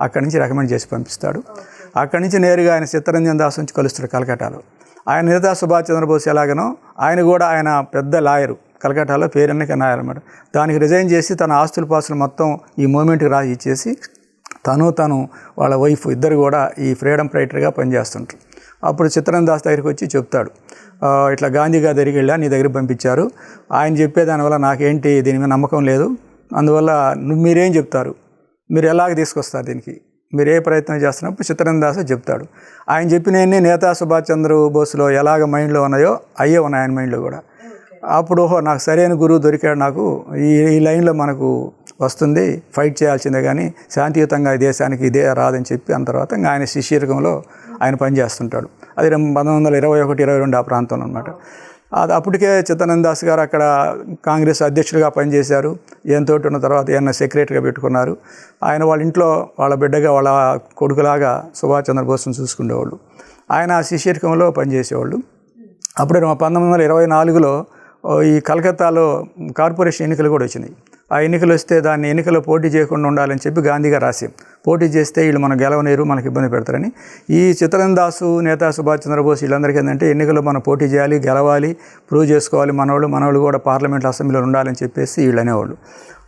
అక్కడి నుంచి రికమెండ్ చేసి పంపిస్తాడు. అక్కడి నుంచి నేరుగా ఆయన చిత్తరంజన్ దాస్ నుంచి కలుస్తాడు కలకట్టాలో. ఆయన నేతా సుభాష్ చంద్రబోస్ ఎలాగనో ఆయన పెద్ద లాయరు, కలకట్టాలో పేరెన్నిక నాయర్ అన్నమాట. దానికి రిజైన్ చేసి తన ఆస్తుల పాస్తులు మొత్తం ఈ మూమెంట్కి రాసి ఇచ్చేసి తను వాళ్ళ వైఫ్ ఇద్దరు కూడా ఈ ఫ్రీడమ్ ఫైటర్గా పనిచేస్తుంటారు. అప్పుడు చిత్తరంజన్ దాస్ దగ్గరికి వచ్చి చెప్తాడు, ఇట్లా గాంధీ గారి దగ్గరికి వెళ్ళా, నీ దగ్గరికి పంపించారు, ఆయన చెప్పేదానివల్ల నాకేంటి దీని మీద నమ్మకం లేదు, అందువల్ల మీరేం చెప్తారు, మీరు ఎలాగ తీసుకొస్తారు, దీనికి మీరు ఏ ప్రయత్నం చేస్తున్నప్పుడు చిత్తరంజన్ దాస్ చెప్తాడు. ఆయన చెప్పినవన్నీ నేతా సుభాష్ చంద్రబోస్లో ఎలాగ మైండ్లో ఉన్నాయో అయ్యే ఉన్నాయి ఆయన మైండ్లో కూడా. అప్పుడు నాకు సరైన గురువు దొరికాడు, నాకు ఈ లైన్లో మనకు వస్తుంది, ఫైట్ చేయాల్సిందే కానీ శాంతియుతంగా ఈ దేశానికి ఇదే రాదని చెప్పి అన్న తర్వాత ఇంకా ఆయన శిష్యరికంలో ఆయన పనిచేస్తుంటాడు. అది 1921-22 ఆ ప్రాంతంలో అనమాట. అది అప్పటికే చిత్తరంజన్ దాస్ గారు అక్కడ కాంగ్రెస్ అధ్యక్షుడిగా పనిచేశారు. ఈయనతో ఉన్న తర్వాత ఈయన సెక్రటరీగా పెట్టుకున్నారు. ఆయన వాళ్ళ ఇంట్లో వాళ్ళ బిడ్డగా వాళ్ళ కొడుకులాగా సుభాష్ చంద్రబోస్ను చూసుకునేవాళ్ళు. ఆయన శిష్యరికంలో పనిచేసేవాళ్ళు. అప్పుడే 1924లో ఈ కలకత్తాలో కార్పొరేషన్ ఎన్నికలు కూడా వచ్చినాయి. ఆ ఎన్నికలు వస్తే దాన్ని ఎన్నికల్లో పోటీ చేయకుండా ఉండాలని చెప్పి గాంధీ గారు రాశాం. పోటీ చేస్తే వీళ్ళు మనం గెలవనేరు, మనకి ఇబ్బంది పెడతారని. ఈ చిత్తరంజన్ దాసు, నేతా సుభాష్ చంద్రబోస్ వీళ్ళందరికీ ఏంటంటే ఎన్నికల్లో మనం పోటీ చేయాలి, గెలవాలి, ప్రూవ్ చేసుకోవాలి, మనవాళ్ళు కూడా పార్లమెంట్ అసెంబ్లీలో ఉండాలని చెప్పేసి వీళ్ళు అనేవాళ్ళు.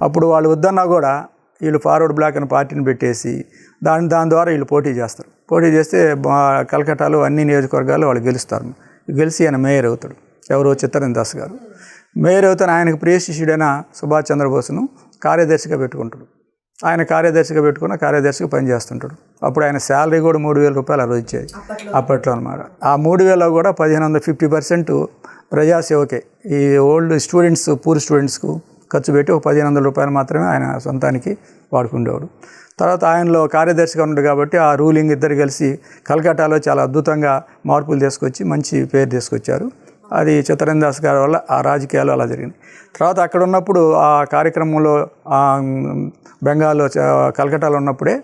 అప్పుడు వాళ్ళు వద్దన్నా కూడా వీళ్ళు ఫార్వర్డ్ బ్లాక్ అనే పార్టీని పెట్టేసి దాని ద్వారా వీళ్ళు పోటీ చేస్తారు. పోటీ చేస్తే కలకట్టాలో అన్ని నియోజకవర్గాల్లో వాళ్ళు గెలుస్తారు. గెలిచి ఆయన మేయర్ అవుతాడు. ఎవరో చిత్తరంజన్ దాస్ గారు మేయర్ అవుతాను. ఆయనకు ప్రియ శిష్యుడైన సుభాష్ చంద్రబోస్ను కార్యదర్శిగా పెట్టుకుంటాడు. ఆయన కార్యదర్శిగా పెట్టుకున్న కార్యదర్శిగా పనిచేస్తుంటాడు. అప్పుడు ఆయన శాలరీ కూడా 3,000 రూపాయలు ఆ రోజు ఇచ్చేది అప్పట్లో అనమాట. ఆ 3,000లో కూడా 1,550% ప్రజాసేవకే, ఈ ఓల్డ్ స్టూడెంట్స్, పూర్ స్టూడెంట్స్కు ఖర్చు పెట్టి ఒక 1,500 రూపాయలు మాత్రమే ఆయన సొంతానికి వాడుకుండేవాడు. తర్వాత ఆయనలో కార్యదర్శిగా ఉన్నాడు కాబట్టి ఆ రూలింగ్ ఇద్దరు కలిసి కలకట్టాలో చాలా అద్భుతంగా మార్పులు తీసుకొచ్చి మంచి పేరు తీసుకొచ్చారు. అది చిత్తరంజన్ దాస్ గారి వల్ల ఆ రాజకీయాలు అలా జరిగింది. తర్వాత అక్కడ ఉన్నప్పుడు ఆ కార్యక్రమంలో బెంగాల్లో కలకట్టాలో ఉన్నప్పుడే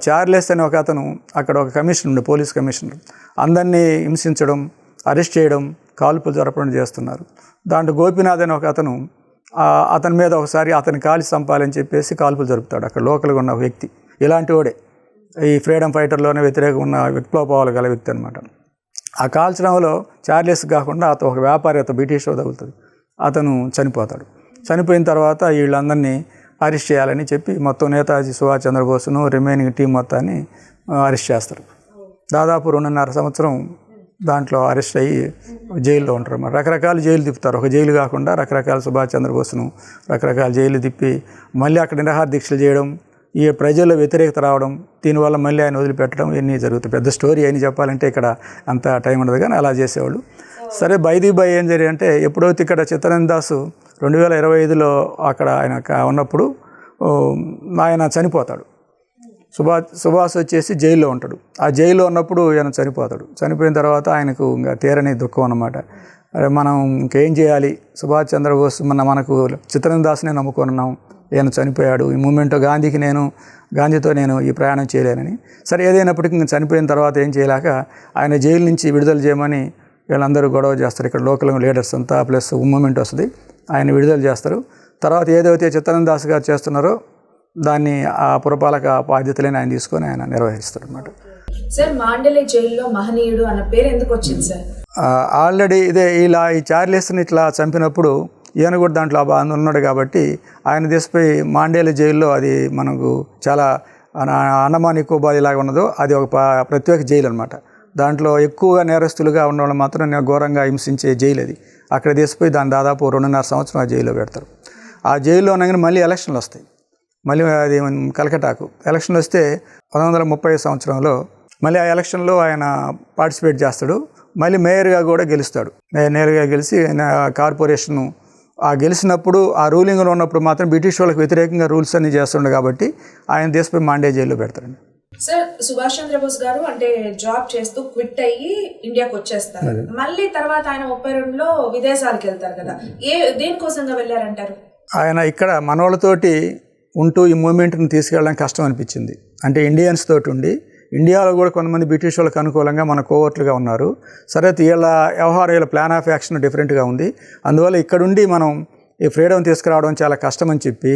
చార్లెస్ అనే ఒక అతను అక్కడ ఒక కమిషనర్ ఉండే, పోలీస్ కమిషనర్, అందరినీ హింసించడం, అరెస్ట్ చేయడం, కాల్పులు జరపడం చేస్తున్నారు. దాంట్లో గోపీనాథ్ అనే ఒక అతను అతని మీద ఒకసారి అతని కాల్చి చంపాలని చెప్పేసి కాల్పులు జరుపుతాడు. అక్కడ లోకల్గా ఉన్న వ్యక్తి ఇలాంటి వాడే, ఈ ఫ్రీడమ్ ఫైటర్లోనే వ్యతిరేకంగా ఉన్న విప్లవభావాలు గల వ్యక్తి అనమాట. ఆ కాల్చడంలో చార్లెస్ కాకుండా అతను ఒక వ్యాపారి, అతను బ్రిటిష్ తగులుతుంది, అతను చనిపోతాడు. చనిపోయిన తర్వాత వీళ్ళందరినీ అరెస్ట్ చేయాలని చెప్పి మొత్తం నేతాజీ సుభాష్ చంద్రబోస్ను రిమైనింగ్ టీం మొత్తాన్ని అరెస్ట్ చేస్తారు. దాదాపు 2.5 సంవత్సరం దాంట్లో అరెస్ట్ అయ్యి జైల్లో ఉంటారు అన్నమాట. రకరకాల జైలు తిప్పుతారు. ఒక జైలు కాకుండా రకరకాల సుభాష్ చంద్రబోస్ను రకరకాల జైలు తిప్పి మళ్ళీ అక్కడ నిరాహార దీక్షలు చేయడం, ఈ ప్రజల్లో వ్యతిరేకత రావడం, దీనివల్ల మళ్ళీ ఆయన వదిలిపెట్టడం, ఇవన్నీ జరుగుతాయి. పెద్ద స్టోరీ అని చెప్పాలంటే ఇక్కడ అంత టైం ఉండదు, కానీ అలా చేసేవాళ్ళు. సరే, బై ఏం జరిగిందంటే ఎప్పుడైతే ఇక్కడ చిత్తరంజన్ దాసు 2025లో అక్కడ ఆయన ఉన్నప్పుడు ఆయన చనిపోతాడు. సుభాష్ వచ్చేసి జైల్లో ఉంటాడు. ఆ జైల్లో ఉన్నప్పుడు ఆయన చనిపోతాడు. చనిపోయిన తర్వాత ఆయనకు ఇంకా తీరని దుఃఖం అన్నమాట. మనం ఇంకేం చేయాలి, సుభాష్ చంద్రబోస్ మనకు చిత్తరంజన్ దాస్నే నమ్ముకున్నాం, ఈయన చనిపోయాడు, ఈ మూమెంట్ గాంధీతో నేను ఈ ప్రయాణం చేయలేనని. సరే, ఏదైనప్పటికీ ఇంకా చనిపోయిన తర్వాత ఏం చేయలేక ఆయన జైలు నుంచి విడుదల చేయమని వీళ్ళందరూ గొడవ చేస్తారు. ఇక్కడ లోకల్ లీడర్స్ అంతా ప్లస్ మూమెంట్ వస్తుంది, ఆయన విడుదల చేస్తారు. తర్వాత ఏదైతే చిత్తరంజన్ దాస్ గారు చేస్తున్నారో దాన్ని ఆ పురపాలక బాధ్యతలని ఆయన తీసుకొని ఆయన నిర్వహిస్తాడు అనమాట. సార్, మాండలే జైల్లో మహనీయుడు అన్న పేరు ఎందుకు వచ్చింది సార్? ఆల్రెడీ ఈ చార్లెస్ని ఇట్లా చంపినప్పుడు ఈయన కూడా దాంట్లో ఉన్నాడు కాబట్టి ఆయన తీసుకుపోయి మాండేల జైల్లో, అది మనకు చాలా అండమాన్ నికోబార్ ఇలాగ ఉన్నదో అది ఒక ప్రత్యేక జైలు అనమాట. దాంట్లో ఎక్కువగా నేరస్తులుగా ఉన్న వాళ్ళు మాత్రం ఘోరంగా హింసించే జైలు అది. అక్కడ తీసుకుపోయి దాన్ని దాదాపు 2.5 సంవత్సరం ఆ జైల్లో పెడతారు. ఆ జైల్లో ఉండగానే మళ్ళీ ఎలక్షన్లు వస్తాయి. మళ్ళీ అది కలకట్టాకు ఎలక్షన్లు వస్తే 1930 సంవత్సరంలో మళ్ళీ ఆ ఎలక్షన్లో ఆయన పార్టిసిపేట్ చేస్తాడు. మళ్ళీ మేయర్గా కూడా గెలుస్తాడు. మేయర్గా గెలిచి ఆయన కార్పొరేషను గెలిచినప్పుడు ఆ రూలింగ్లో ఉన్నప్పుడు మాత్రం బ్రిటిష్ వాళ్ళకి వ్యతిరేకంగా రూల్స్ అన్ని చేస్తుండే కాబట్టి ఆయన తీసుకుపోయి మాండే జైల్లో పెడతారండి. సార్, సుభాష్ చంద్రబోస్ గారు అంటే జాబ్ చేస్తూ క్విట్ అయ్యి ఇండియాకి వచ్చేస్తారు. మళ్ళీ తర్వాత ఆయన 32లో విదేశాలకు వెళ్తారు కదా, దేనికోసంగా వెళ్ళారంటారు? ఆయన ఇక్కడ మనోళ్ళతోటి ఉంటూ ఈ మూమెంట్ని తీసుకెళ్ళడం కష్టం అనిపించింది. అంటే ఇండియన్స్ తోటి ఉండి, ఇండియాలో కూడా కొంతమంది బ్రిటిష్ వాళ్ళకి అనుకూలంగా మన కోవర్ట్లుగా ఉన్నారు. సరే, వీళ్ళ వ్యవహారం, వీళ్ళ ప్లాన్ ఆఫ్ యాక్షన్ డిఫరెంట్గా ఉంది. అందువల్ల ఇక్కడుండి మనం ఈ ఫ్రీడమ్ తీసుకురావడం చాలా కష్టమని చెప్పి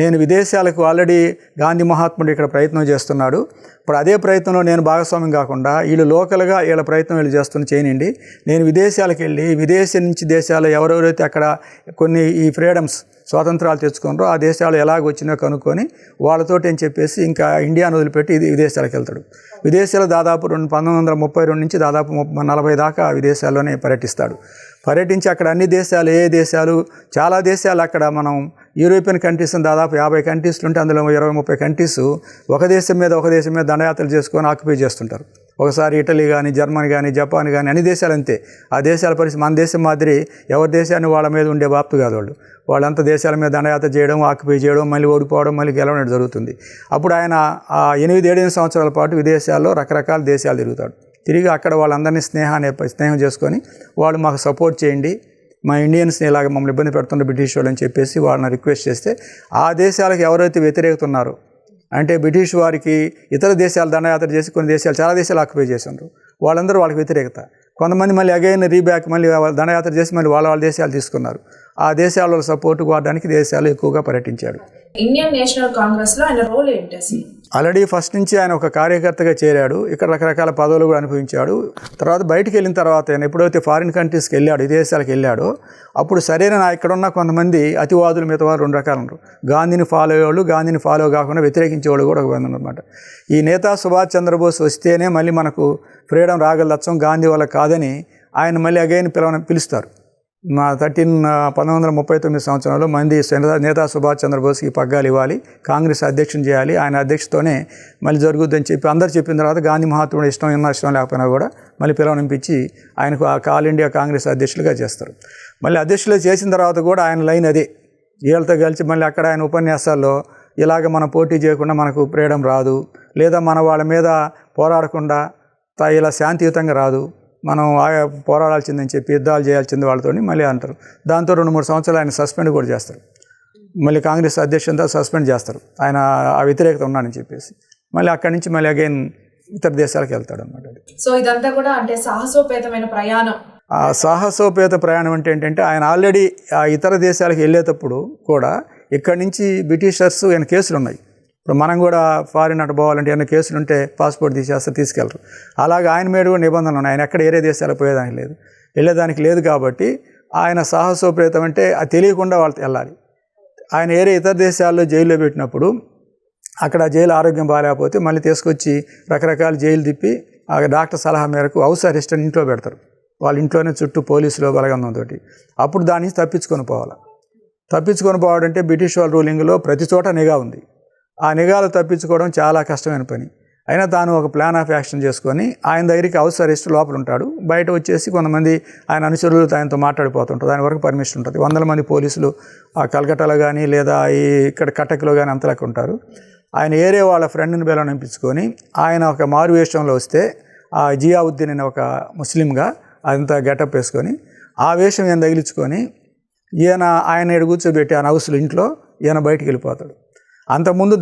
నేను విదేశాలకు ఆల్రెడీ గాంధీ మహాత్ముడు ఇక్కడ ప్రయత్నం చేస్తున్నాడు. ఇప్పుడు అదే ప్రయత్నంలో నేను భాగస్వామ్యం కాకుండా వీళ్ళు లోకల్గా వీళ్ళ ప్రయత్నం వీళ్ళు చేయనండి. నేను విదేశాలకు వెళ్ళి విదేశీ నుంచి దేశాలు ఎవరెవరైతే అక్కడ కొన్ని ఈ ఫ్రీడమ్స్ స్వాతంత్రాలు తెచ్చుకున్నారో ఆ దేశాలు ఎలాగొచ్చినా కనుక్కొని వాళ్ళతోటి అని చెప్పేసి ఇంకా ఇండియాను వదిలిపెట్టి ఇది విదేశాలకు వెళ్తాడు. విదేశాలు దాదాపు 1932 నుంచి దాదాపు 40 దాకా విదేశాల్లోనే పర్యటిస్తాడు. పర్యటించి అక్కడ అన్ని దేశాలు, చాలా దేశాలు అక్కడ మనం యూరోపియన్ కంట్రీస్ దాదాపు 50 కంట్రీస్లు ఉంటే అందులో 20-30 కంట్రీస్ ఒక దేశం మీద దండయాత్రలు చేసుకొని ఆక్యుపై చేస్తుంటారు. ఒకసారి ఇటలీ కానీ, జర్మనీ కానీ, జపాన్ కానీ అన్ని దేశాలు అంతే. ఆ దేశాల పరిస్థితి మన దేశం మాదిరి ఎవరి దేశాన్ని వాళ్ళ మీద ఉండే బాప్తు కాదు. వాళ్ళంతా దేశాల మీద దండయాత్ర చేయడం, ఆక్యుపై చేయడం, మళ్ళీ ఓడిపోవడం, మళ్ళీ గెలవడం జరుగుతుంది. అప్పుడు ఆయన 8-7 సంవత్సరాల పాటు విదేశాల్లో రకరకాల దేశాలు తిరుగుతాడు. తిరిగి అక్కడ వాళ్ళందరినీ స్నేహం చేసుకొని వాళ్ళు మాకు సపోర్ట్ చేయండి, మా ఇండియన్స్ని ఇలాగ మమ్మల్ని ఇబ్బంది పెడుతున్నారు బ్రిటిష్ వాళ్ళు అని చెప్పేసి వాళ్ళని రిక్వెస్ట్ చేస్తే ఆ దేశాలకు ఎవరైతే వ్యతిరేకత ఉన్నారో, అంటే బ్రిటిష్ వారికి ఇతర దేశాలు దండయాత్ర చేసి కొన్ని దేశాలు, చాలా దేశాలు ఆక్యుపై చేశారు, వాళ్ళందరూ వాళ్ళకి వ్యతిరేకత. కొంతమంది మళ్ళీ అగైన్ రీబ్యాక్ మళ్ళీ దండయాత్ర చేసి మళ్ళీ వాళ్ళ దేశాలు తీసుకున్నారు. ఆ దేశాల సపోర్ట్ కోరడానికి దేశాలు ఎక్కువగా పర్యటించాడు. ఇండియన్ నేషనల్ కాంగ్రెస్ లో ఆయన రోల్ ఏంటి అసలు? ఆల్రెడీ ఫస్ట్ నుంచి ఆయన ఒక కార్యకర్తగా చేరాడు. ఇక్కడ రకరకాల పదవులు కూడా అనుభవించాడు. తర్వాత బయటికి వెళ్ళిన తర్వాత ఆయన ఎప్పుడైతే ఫారిన్ కంట్రీస్కి వెళ్ళాడు, విదేశాలకు వెళ్ళాడో అప్పుడు సరైన ఇక్కడ ఉన్న కొంతమంది అతివాదులు మిగతా 2 రకాలు ఉన్నారు. గాంధీని ఫాలో అయ్యేవాళ్ళు, గాంధీని ఫాలో కాకుండా వ్యతిరేకించేవాళ్ళు కూడా ఒక మంది అనమాట. ఈ నేతా సుభాష్ చంద్రబోస్ వస్తేనే మళ్ళీ మనకు ఫ్రీడమ్ రాగలదచ్చం, గాంధీ వల్ల కాదని ఆయన మళ్ళీ అగైన్ పిలుస్తారు. 1939 సంవత్సరంలో మంది నేతా సుభాష్ చంద్రబోస్కి పగ్గాలు ఇవ్వాలి, కాంగ్రెస్ అధ్యక్షుని చేయాలి, ఆయన అధ్యక్షతోనే మళ్ళీ జరుగుద్దని చెప్పి అందరు చెప్పిన తర్వాత గాంధీ మహాత్ముడు ఇష్టం లేకపోయినా కూడా మళ్ళీ పిలవనిపించి ఆయనకు ఆల్ ఇండియా కాంగ్రెస్ అధ్యక్షులుగా చేస్తారు. మళ్ళీ అధ్యక్షులు చేసిన తర్వాత కూడా ఆయన లైన్ అదే, వీళ్ళతో కలిసి మళ్ళీ అక్కడ ఆయన ఉపన్యాసాల్లో ఇలాగ మనం పోటీ చేయకుండా మనకు ఫ్రీడమ్ రాదు, లేదా మన వాళ్ళ మీద పోరాడకుండా ఇలా శాంతియుతంగా రాదు, మనం పోరాడాల్సిందని చెప్పి యుద్ధాలు చేయాల్సింది వాళ్ళతో మళ్ళీ అంటారు. దాంతో 2-3 సంవత్సరాలు ఆయన సస్పెండ్ కూడా చేస్తారు. మళ్ళీ కాంగ్రెస్ అధ్యక్షునితో సస్పెండ్ చేస్తారు ఆయన ఆ వ్యతిరేకత ఉన్నాడని చెప్పేసి. మళ్ళీ అక్కడి నుంచి మళ్ళీ అగైన్ ఇతర దేశాలకు వెళ్తాడు అన్నమాట. సో ఇదంతా కూడా అంటే సాహసోపేతమైన ప్రయాణం. ఆ సాహసోపేత ప్రయాణం అంటే ఏంటంటే ఆయన ఆల్రెడీ ఆ ఇతర దేశాలకు వెళ్ళేటప్పుడు కూడా ఇక్కడి నుంచి బ్రిటిషర్స్ ఆయన కేసులు ఉన్నాయి. ఇప్పుడు మనం కూడా ఫారిన్ అటు పోవాలంటే ఏమైనా కేసులు ఉంటే పాస్పోర్ట్ తీసుకెళ్ళరు. అలాగే ఆయన మీద కూడా నిబంధనలు ఉన్నాయి. ఆయన ఎక్కడ ఏరే దేశాలకు వెళ్ళేదానికి లేదు కాబట్టి ఆయన సాహసోపేతం అంటే అది తెలియకుండా వాళ్ళతో వెళ్ళాలి. ఆయన ఏరే ఇతర దేశాల్లో జైల్లో పెట్టినప్పుడు అక్కడ జైలు ఆరోగ్యం బాగాలేకపోతే మళ్ళీ తీసుకొచ్చి రకరకాల జైలు తిప్పి ఆ డాక్టర్ సలహా మేరకు హౌస్ అరెస్ట్ అని ఇంట్లో పెడతారు. వాళ్ళ ఇంట్లోనే చుట్టూ పోలీసులు బలగందంతో అప్పుడు దాని నుంచి తప్పించుకొని పోవడం అంటే బ్రిటిష్ వాళ్ళ రూలింగ్లో ప్రతి చోట నిఘా ఉంది. ఆ నిఘాలు తప్పించుకోవడం చాలా కష్టమైన పని. అయినా తాను ఒక ప్లాన్ ఆఫ్ యాక్షన్ చేసుకొని ఆయన దగ్గరికి హౌస్ అరెస్ట్ లోపల ఉంటాడు. బయట వచ్చేసి కొంతమంది ఆయన అనుచరులు ఆయనతో మాట్లాడిపోతుంటారు. దాని వరకు పర్మిషన్ ఉంటుంది. 100 మంది పోలీసులు ఆ కలకట్టాలో కానీ లేదా ఇక్కడ కటక్లో కానీ అంతలోకి ఉంటారు. ఆయన ఏరే వాళ్ళ ఫ్రెండ్ని బెలనిపించుకొని ఆయన ఒక మారు వేషంలో వస్తే ఆ జియావుద్దీన్ అనే ఒక ముస్లింగా అదంతా గెటప్ వేసుకొని ఆ వేషం ఈయన తగిలించుకొని ఆయన కూర్చోబెట్టి ఆ హౌస్లో ఇంట్లో ఈయన బయటికి వెళ్ళిపోతాడు.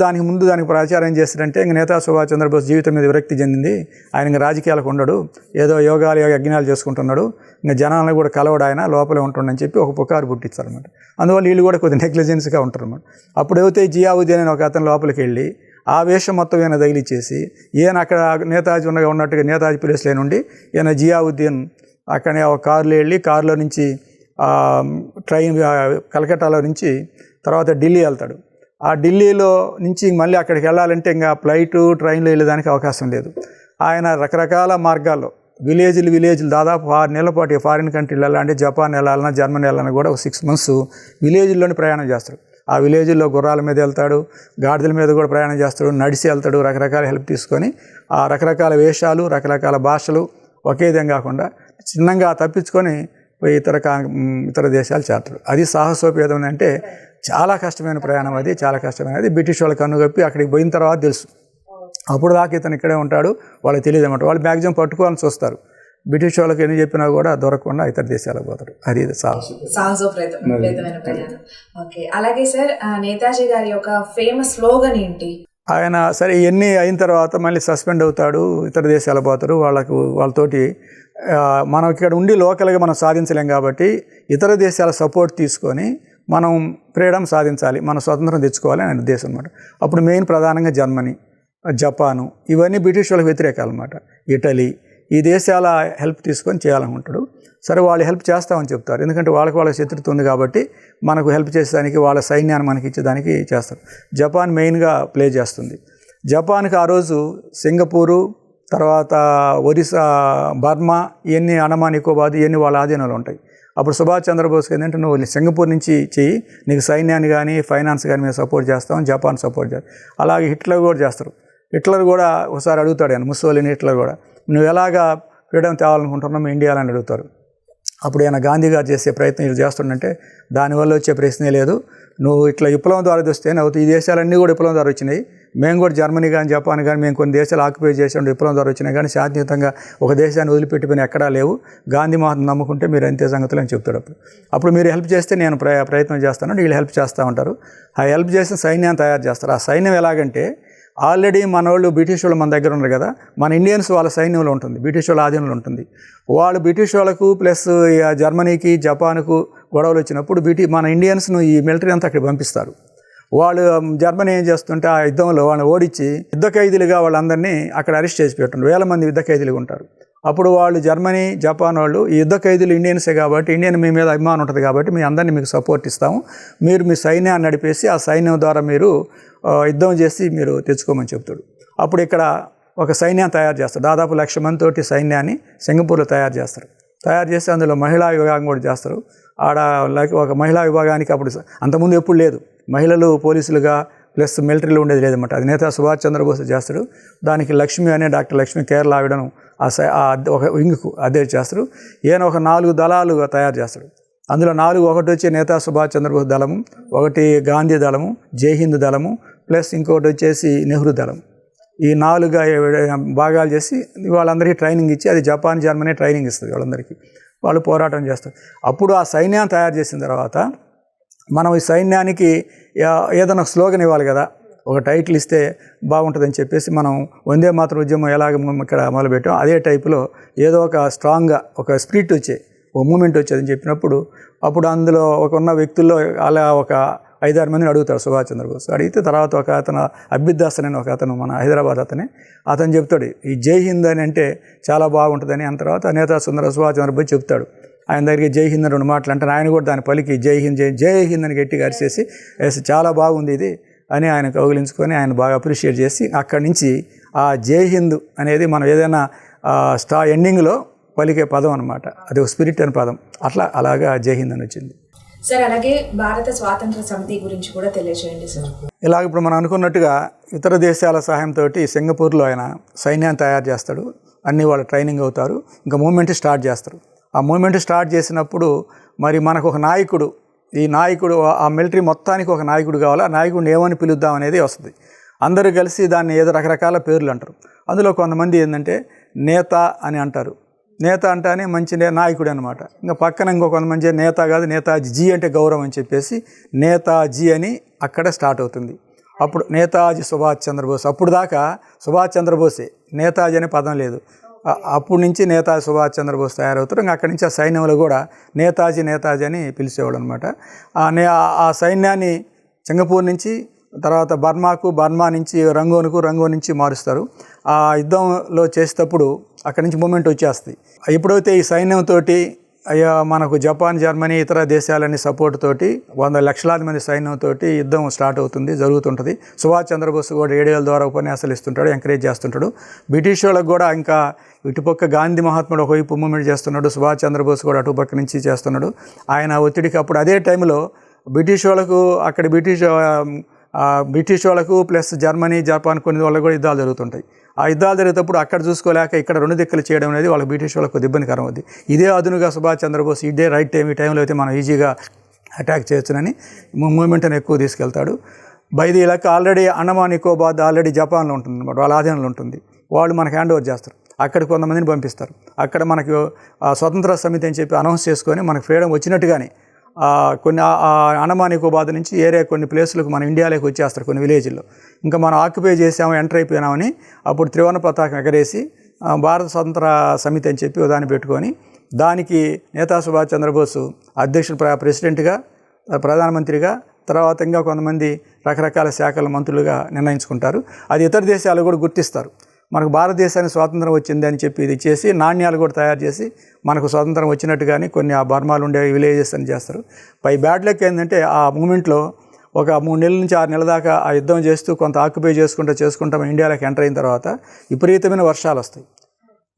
దానికి ముందు ప్రచారం చేస్తారంటే ఇంక నేతా సుభాష్ చంద్రబోస్ జీవితం మీద విరక్తి చెందింది, ఆయన ఇంకా రాజకీయాలకు ఉండడు, ఏదో యజ్ఞాలు చేసుకుంటున్నాడు, ఇంకా జనాలను కూడా కలవడు, ఆయన లోపలే ఉంటుండని చెప్పి ఒక పుకారు పుట్టించారనమాట. అందువల్ల వీళ్ళు కూడా కొద్దిగా నెగ్లిజెన్స్గా ఉంటారు అన్నమాట. అప్పుడు ఏవైతే జియావుద్దీన్ అని ఒక అతను లోపలికి వెళ్ళి ఆ వేషం మొత్తం ఈయన తగిలిచ్చేసి ఈయన అక్కడ నేతాజీ ఉన్నట్టుగా నేతాజీ ప్లేస్లో నుండి ఈయన జియావుద్దీన్ అక్కడే ఒక కారులో వెళ్ళి కారులో నుంచి ట్రైన్ కలకట్టాలో నుంచి తర్వాత ఢిల్లీ వెళ్తాడు. ఆ ఢిల్లీలో నుంచి మళ్ళీ అక్కడికి వెళ్ళాలంటే ఇంకా ట్రైన్లో వెళ్ళేదానికి అవకాశం లేదు. ఆయన రకరకాల మార్గాల్లో విలేజ్లు దాదాపు 6 నెలల పాటు ఫారిన్ కంట్రీలు వెళ్ళాలంటే జపాన్ వెళ్ళాలన్నా జర్మనీ వెళ్ళాలన్నా కూడా 6 months విలేజ్లోనే ప్రయాణం చేస్తాడు. ఆ విలేజ్లో గుర్రాల మీద వెళ్తాడు, గాడిదల మీద కూడా ప్రయాణం చేస్తాడు, నడిచి వెళ్తాడు, రకరకాల హెల్ప్ తీసుకొని ఆ రకరకాల వేషాలు రకరకాల భాషలు ఒకే విధంగా కాకుండా చిన్నగా తప్పించుకొని ఇతర దేశాలు చేస్తాడు. అది సాహసోపేతం అంటే చాలా కష్టమైన ప్రయాణం, అది చాలా కష్టమైనది. బ్రిటిష్ వాళ్ళకి కన్నుగప్పి అక్కడికి పోయిన తర్వాత తెలుసు. అప్పుడు దాకా ఇతను ఇక్కడే ఉంటాడు, వాళ్ళకి తెలియదు అన్నమాట. వాళ్ళు మ్యాక్సిమం పట్టుకోవాలని చూస్తారు. బ్రిటిష్ వాళ్ళకి ఎన్ని చెప్పినా కూడా దొరకకుండా ఇతర దేశాలకు పోతాడు. అది సాహసోపేతమైన ప్రయాణం. ఓకే, అలాగే సార్ నేతాజీ గారి యొక్క ఫేమస్ స్లోగన్ ఏంటి? ఆయన సరే ఇవన్నీ అయిన తర్వాత మళ్ళీ సస్పెండ్ అవుతాడు, ఇతర దేశాలకు పోతారు. వాళ్ళతోటి మనం ఇక్కడ ఉండి లోకల్గా మనం సాధించలేం కాబట్టి ఇతర దేశాల సపోర్ట్ తీసుకొని మనం ఫ్రీడమ్ సాధించాలి, మన స్వతంత్రం తెచ్చుకోవాలి అనే ఉద్దేశం అనమాట. అప్పుడు మెయిన్ ప్రధానంగా జర్మనీ, జపాను ఇవన్నీ బ్రిటిష్ వాళ్ళకి వ్యతిరేకాలు అనమాట. ఇటలీ ఈ దేశాల హెల్ప్ తీసుకొని చేయాలనుకుంటాడు. సరే వాళ్ళు హెల్ప్ చేస్తామని చెప్తారు, ఎందుకంటే వాళ్ళకి శత్రుత్వం ఉంది కాబట్టి మనకు హెల్ప్ చేసేదానికి వాళ్ళ సైన్యాన్ని మనకి ఇచ్చేదానికి చేస్తారు. జపాన్ మెయిన్గా ప్లే చేస్తుంది. జపాన్కి ఆ రోజు సింగపూరు తర్వాత ఒరిస్సా, బర్మా ఇవన్నీ అండమాన్ నికోబార్ ఇవన్నీ వాళ్ళ ఆధీనంలో ఉంటాయి. అప్పుడు సుభాష్ చంద్రబోస్కి ఏంటంటే నువ్వు సింగపూర్ నుంచి చెయ్యి, నీకు సైన్యాన్ని కానీ ఫైనాన్స్ కానీ మేము సపోర్ట్ చేస్తాం, జపాన్ సపోర్ట్ చేస్తాం. అలాగే హిట్లర్ కూడా చేస్తారు. హిట్లర్ కూడా ఒకసారి అడుగుతాడు ఆయన, ముస్సోలిని హిట్లర్ కూడా నువ్వు ఎలాగా ఫ్రీడమ్ తేవాలనుకుంటున్నావు ఇండియాలో అని అడుగుతారు. అప్పుడు ఆయన గాంధీ గారు చేసే ప్రయత్నం ఇది చేస్తుండంటే దానివల్ల వచ్చే ప్రశ్నే లేదు, నువ్వు ఇట్లా విప్లవం ద్వారా వస్తే అవుతుంది. ఈ దేశాలన్నీ కూడా విప్లవం ద్వారా వచ్చినాయి, మేము కూడా జర్మనీ కానీ జపాన్ కానీ మేము కొన్ని దేశాలు ఆక్యుపై చేసాం విప్లవం ద్వారా వచ్చినాయి, కానీ శాంతియుతంగా ఒక దేశాన్ని వదిలిపెట్టిపోయిన ఎక్కడా లేవు, గాంధీ మహాత్మ నమ్ముకుంటే మీరు అంతే సంగతులు అని చెప్తాడు. అప్పుడు మీరు హెల్ప్ చేస్తే నేను ప్రయత్నం చేస్తాను, వీళ్ళు హెల్ప్ చేస్తూ ఉంటారు. ఆ హెల్ప్ చేసిన సైన్యాన్ని తయారు చేస్తారు. ఆ సైన్యం ఎలాగంటే ఆల్రెడీ మన వాళ్ళు బ్రిటిష్ వాళ్ళు మన దగ్గర ఉన్నారు కదా, మన ఇండియన్స్ వాళ్ళ సైన్యంలో ఉంటుంది, బ్రిటిష్ వాళ్ళ ఆధీనంలో ఉంటుంది. వాళ్ళు బ్రిటిష్ వాళ్ళకు ప్లస్ జర్మనీకి జపాన్కు గొడవలు వచ్చినప్పుడు మన ఇండియన్స్ను ఈ మిలిటరీ అంతా అక్కడ పంపిస్తారు. వాళ్ళు జర్మనీ ఏం చేస్తుంటే ఆ యుద్ధంలో వాళ్ళని ఓడించి యుద్ధ ఖైదీలుగా వాళ్ళందరినీ అక్కడ అరెస్ట్ చేసి పెట్టండి. 1000 మంది యుద్ధ ఖైదీలుగా ఉంటారు. అప్పుడు వాళ్ళు జర్మనీ జపాన్ వాళ్ళు ఈ యుద్ధ ఖైదీలు ఇండియన్సే కాబట్టి ఇండియన్ మీ మీద అభిమానం ఉంటుంది కాబట్టి మీ అందరినీ మీకు సపోర్ట్ ఇస్తాము, మీరు మీ సైన్యాన్ని నడిపేసి ఆ సైన్యం ద్వారా మీరు యుద్ధం చేసి మీరు తెచ్చుకోమని చెప్తాడు. అప్పుడు ఇక్కడ ఒక సైన్యాన్ని తయారు చేస్తారు. దాదాపు 1,00,000 మందితోటి సైన్యాన్ని సింగపూర్లో తయారు చేస్తారు. తయారు చేసి అందులో మహిళా విభాగం కూడా చేస్తారు. ఆడ ఒక మహిళా విభాగానికి అప్పుడు అంతకుముందు ఎప్పుడు లేదు, మహిళలు పోలీసులుగా ప్లస్ మిలిటరీలో ఉండేది లేదన్నమాట. అది నేతా సుభాష్ చంద్రబోస్ చేస్తాడు. దానికి లక్ష్మి అనే డాక్టర్ లక్ష్మి కేరళ ఆవిడను ఒక వింగ్కు అదే చేస్తారు. ఈయన ఒక 4 దళాలుగా తయారు చేస్తాడు. అందులో 4 ఒకటి వచ్చి నేతా సుభాష్ చంద్రబోస్ దళము, ఒకటి గాంధీ దళము, జై హింద్ దళము, ప్లస్ ఇంకోటి వచ్చేసి నెహ్రూ దళం. ఈ 4 భాగాలు చేసి వాళ్ళందరికీ ట్రైనింగ్ ఇచ్చి, అది జపాన్ జర్మనీ ట్రైనింగ్ ఇస్తుంది వాళ్ళందరికీ. వాళ్ళు పోరాటం చేస్తారు. అప్పుడు ఆ సైన్యాన్ని తయారు చేసిన తర్వాత మనం ఈ సైన్యానికి ఏదైనా స్లోగన్ ఇవ్వాలి కదా, ఒక టైటిల్ ఇస్తే బాగుంటుందని చెప్పేసి మనం వందే మాతరం ఉద్యమం ఎలాగ ఇక్కడ మొదలుపెట్టాం అదే టైపులో ఏదో ఒక స్ట్రాంగ్గా ఒక స్పిరిట్ ఒక మూమెంట్ వచ్చేదని చెప్పినప్పుడు అప్పుడు అందులో ఉన్న వ్యక్తుల్లో అలా ఒక 5-6 మందిని అడుగుతాడు సుభాష్ చంద్రబోస్. అడిగితే తర్వాత ఒక అతను అబ్బిదాస్ అని ఒక అతను మన హైదరాబాద్ అతను చెప్తాడు ఈ జై హింద్ అని అంటే చాలా బాగుంటుందని. ఆ తర్వాత నేతా సుభాష్ చంద్రబోస్ చెప్తాడు. ఆయన దగ్గరికి జై హింద్ అని 2 మాటలు అంటే ఆయన కూడా దాని పలికి జై హింద్ జై హింద్ అని గట్టిగా అరిచేసి చాలా బాగుంది ఇది అని ఆయన కౌగిలించుకొని ఆయన బాగా అప్రిషియేట్ చేసి అక్కడి నుంచి ఆ జై హింద్ అనేది మనం ఏదైనా ఎండింగ్లో పలికే పదం అనమాట. అది ఒక స్పిరిట్ అనే పదం. అలాగా జై హింద్ అని వచ్చింది. సార్ అలాగే భారత స్వాతంత్ర సమితి గురించి కూడా తెలియజేయండి సార్. ఇలాగ ఇప్పుడు మనం అనుకున్నట్టుగా ఇతర దేశాల సహాయంతో సింగపూర్లో ఆయన సైన్యాన్ని తయారు చేస్తాడు. అన్ని వాళ్ళు ట్రైనింగ్ అవుతారు. ఇంకా మూమెంట్ స్టార్ట్ చేస్తారు. ఆ మూమెంట్ స్టార్ట్ చేసినప్పుడు మరి మనకు ఒక నాయకుడు, ఈ నాయకుడు ఆ మిలిటరీ మొత్తానికి ఒక నాయకుడు కావాలి. ఆ నాయకుడిని ఏమని పిలుద్దాం అనేది వస్తుంది. అందరూ కలిసి దాన్ని ఏదో రకరకాల పేర్లు అంటారు. అందులో కొంతమంది ఏంటంటే నేత అని అంటారు. నేత అంటేనే మంచి నాయకుడు అనమాట. ఇంకా పక్కన కొంతమంది నేత కాదు, నేతాజీ జీ అంటే గౌరవం అని చెప్పేసి నేతాజీ అని అక్కడ స్టార్ట్ అవుతుంది. అప్పుడు నేతాజీ సుభాష్ చంద్రబోస్. అప్పుడు దాకా సుభాష్ చంద్రబోసే, నేతాజీ అనే పదం లేదు. అప్పటి నుంచి నేతాజీ సుభాష్ చంద్రబోస్ తయారవుతారు. ఇంకా అక్కడి నుంచి ఆ సైన్యంలో కూడా నేతాజీ అని పిలిచేవాడు అనమాట. ఆ సైన్యాన్ని సింగపూర్ నుంచి తర్వాత బర్మా నుంచి రంగూన్ నుంచి మారుస్తారు. ఆ యుద్ధంలో చేసేటప్పుడు అక్కడి నుంచి మూమెంట్ వచ్చేస్తుంది. ఎప్పుడైతే ఈ సైన్యంతో మనకు జపాన్ జర్మనీ ఇతర దేశాలని సపోర్ట్ తోటి 100 లక్షలాది మంది సైన్యంతో యుద్ధం స్టార్ట్ అవుతుంది, జరుగుతుంటుంది. సుభాష్ చంద్రబోస్ కూడా రేడియోల ద్వారా ఉపన్యాసాలు ఇస్తుంటాడు, ఎంకరేజ్ చేస్తుంటాడు. బ్రిటిష్ వాళ్ళకు కూడా ఇంకా ఇటుపక్క గాంధీ మహాత్ముడు ఒకవైపు మూమెంట్ చేస్తున్నాడు, సుభాష్ చంద్రబోస్ కూడా అటుపక్క నుంచి చేస్తున్నాడు. ఆయన ఒత్తిడికి అప్పుడు అదే టైంలో బ్రిటిష్ వాళ్ళకు అక్కడ బ్రిటిష్ వాళ్ళకు ప్లస్ జర్మనీ జపాన్ కొన్ని వాళ్ళకు కూడా యుద్ధాలు జరుగుతుంటాయి. ఆ యుద్ధాలు జరిగేటప్పుడు అక్కడ చూసుకోలేక ఇక్కడ 2 దిక్కులు చేయడం అనేది వాళ్ళకి బ్రిటిష్ వాళ్ళకు ఇబ్బందికరం అవుతుంది. ఇదే అదునుగా సుభాష్ చంద్రబోస్ ఇదే రైట్ టైం, ఈ టైంలో అయితే మనం ఈజీగా అటాక్ చేయొచ్చునని మూమెంట్ని ఎక్కువ తీసుకెళ్తాడు. బైది ఇలాక ఆల్రెడీ అండమాన్ నికోబార్ ఆల్రెడీ జపాన్లో ఉంటుంది అనమాట, వాళ్ళ ఆధీనంలో ఉంటుంది. వాళ్ళు మనకు హ్యాండ్ ఓవర్ చేస్తారు. అక్కడ కొంతమందిని పంపిస్తారు. అక్కడ మనకు స్వతంత్ర సమితి అని చెప్పి అనౌన్స్ చేసుకొని మనకు ఫ్రీడమ్ వచ్చినట్టుగానే కొన్ని అండమాన్ నికోబార్ నుంచి ఏరియా కొన్ని ప్లేసులకు మన ఇండియాలోకి వచ్చేస్తారు, కొన్ని విలేజ్లో. ఇంకా మనం ఆక్యుపై చేసాము, ఎంటర్ అయిపోయినామని అప్పుడు త్రివర్ణ పతాకం ఎగరేసి భారత స్వతంత్ర సమితి అని చెప్పి దాన్ని పెట్టుకొని దానికి నేతా సుభాష్ చంద్రబోస్ అధ్యక్షుడు ప్రెసిడెంట్గా, ప్రధానమంత్రిగా, తర్వాత ఇంకా కొంతమంది రకరకాల శాఖల మంత్రులుగా నిర్ణయించుకుంటారు. అది ఇతర దేశాలు కూడా గుర్తిస్తారు. మనకు భారతదేశానికి స్వాతంత్రం వచ్చింది అని చెప్పి ఇది చేసి నాణ్యాలు కూడా తయారు చేసి మనకు స్వాతంత్రం వచ్చినట్టుగానే కొన్ని ఆ బర్మాలు ఉండే విలేజెస్ అని చేస్తారు. పై బ్యాడ్ లక్ ఏంటంటే ఆ మూమెంట్లో ఒక 3 నెలల నుంచి 6 నెలల దాకా ఆ యుద్ధం చేస్తూ కొంత ఆక్యుపై చేసుకుంటాం ఇండియాలోకి ఎంటర్ అయిన తర్వాత విపరీతమైన వర్షాలు వస్తాయి.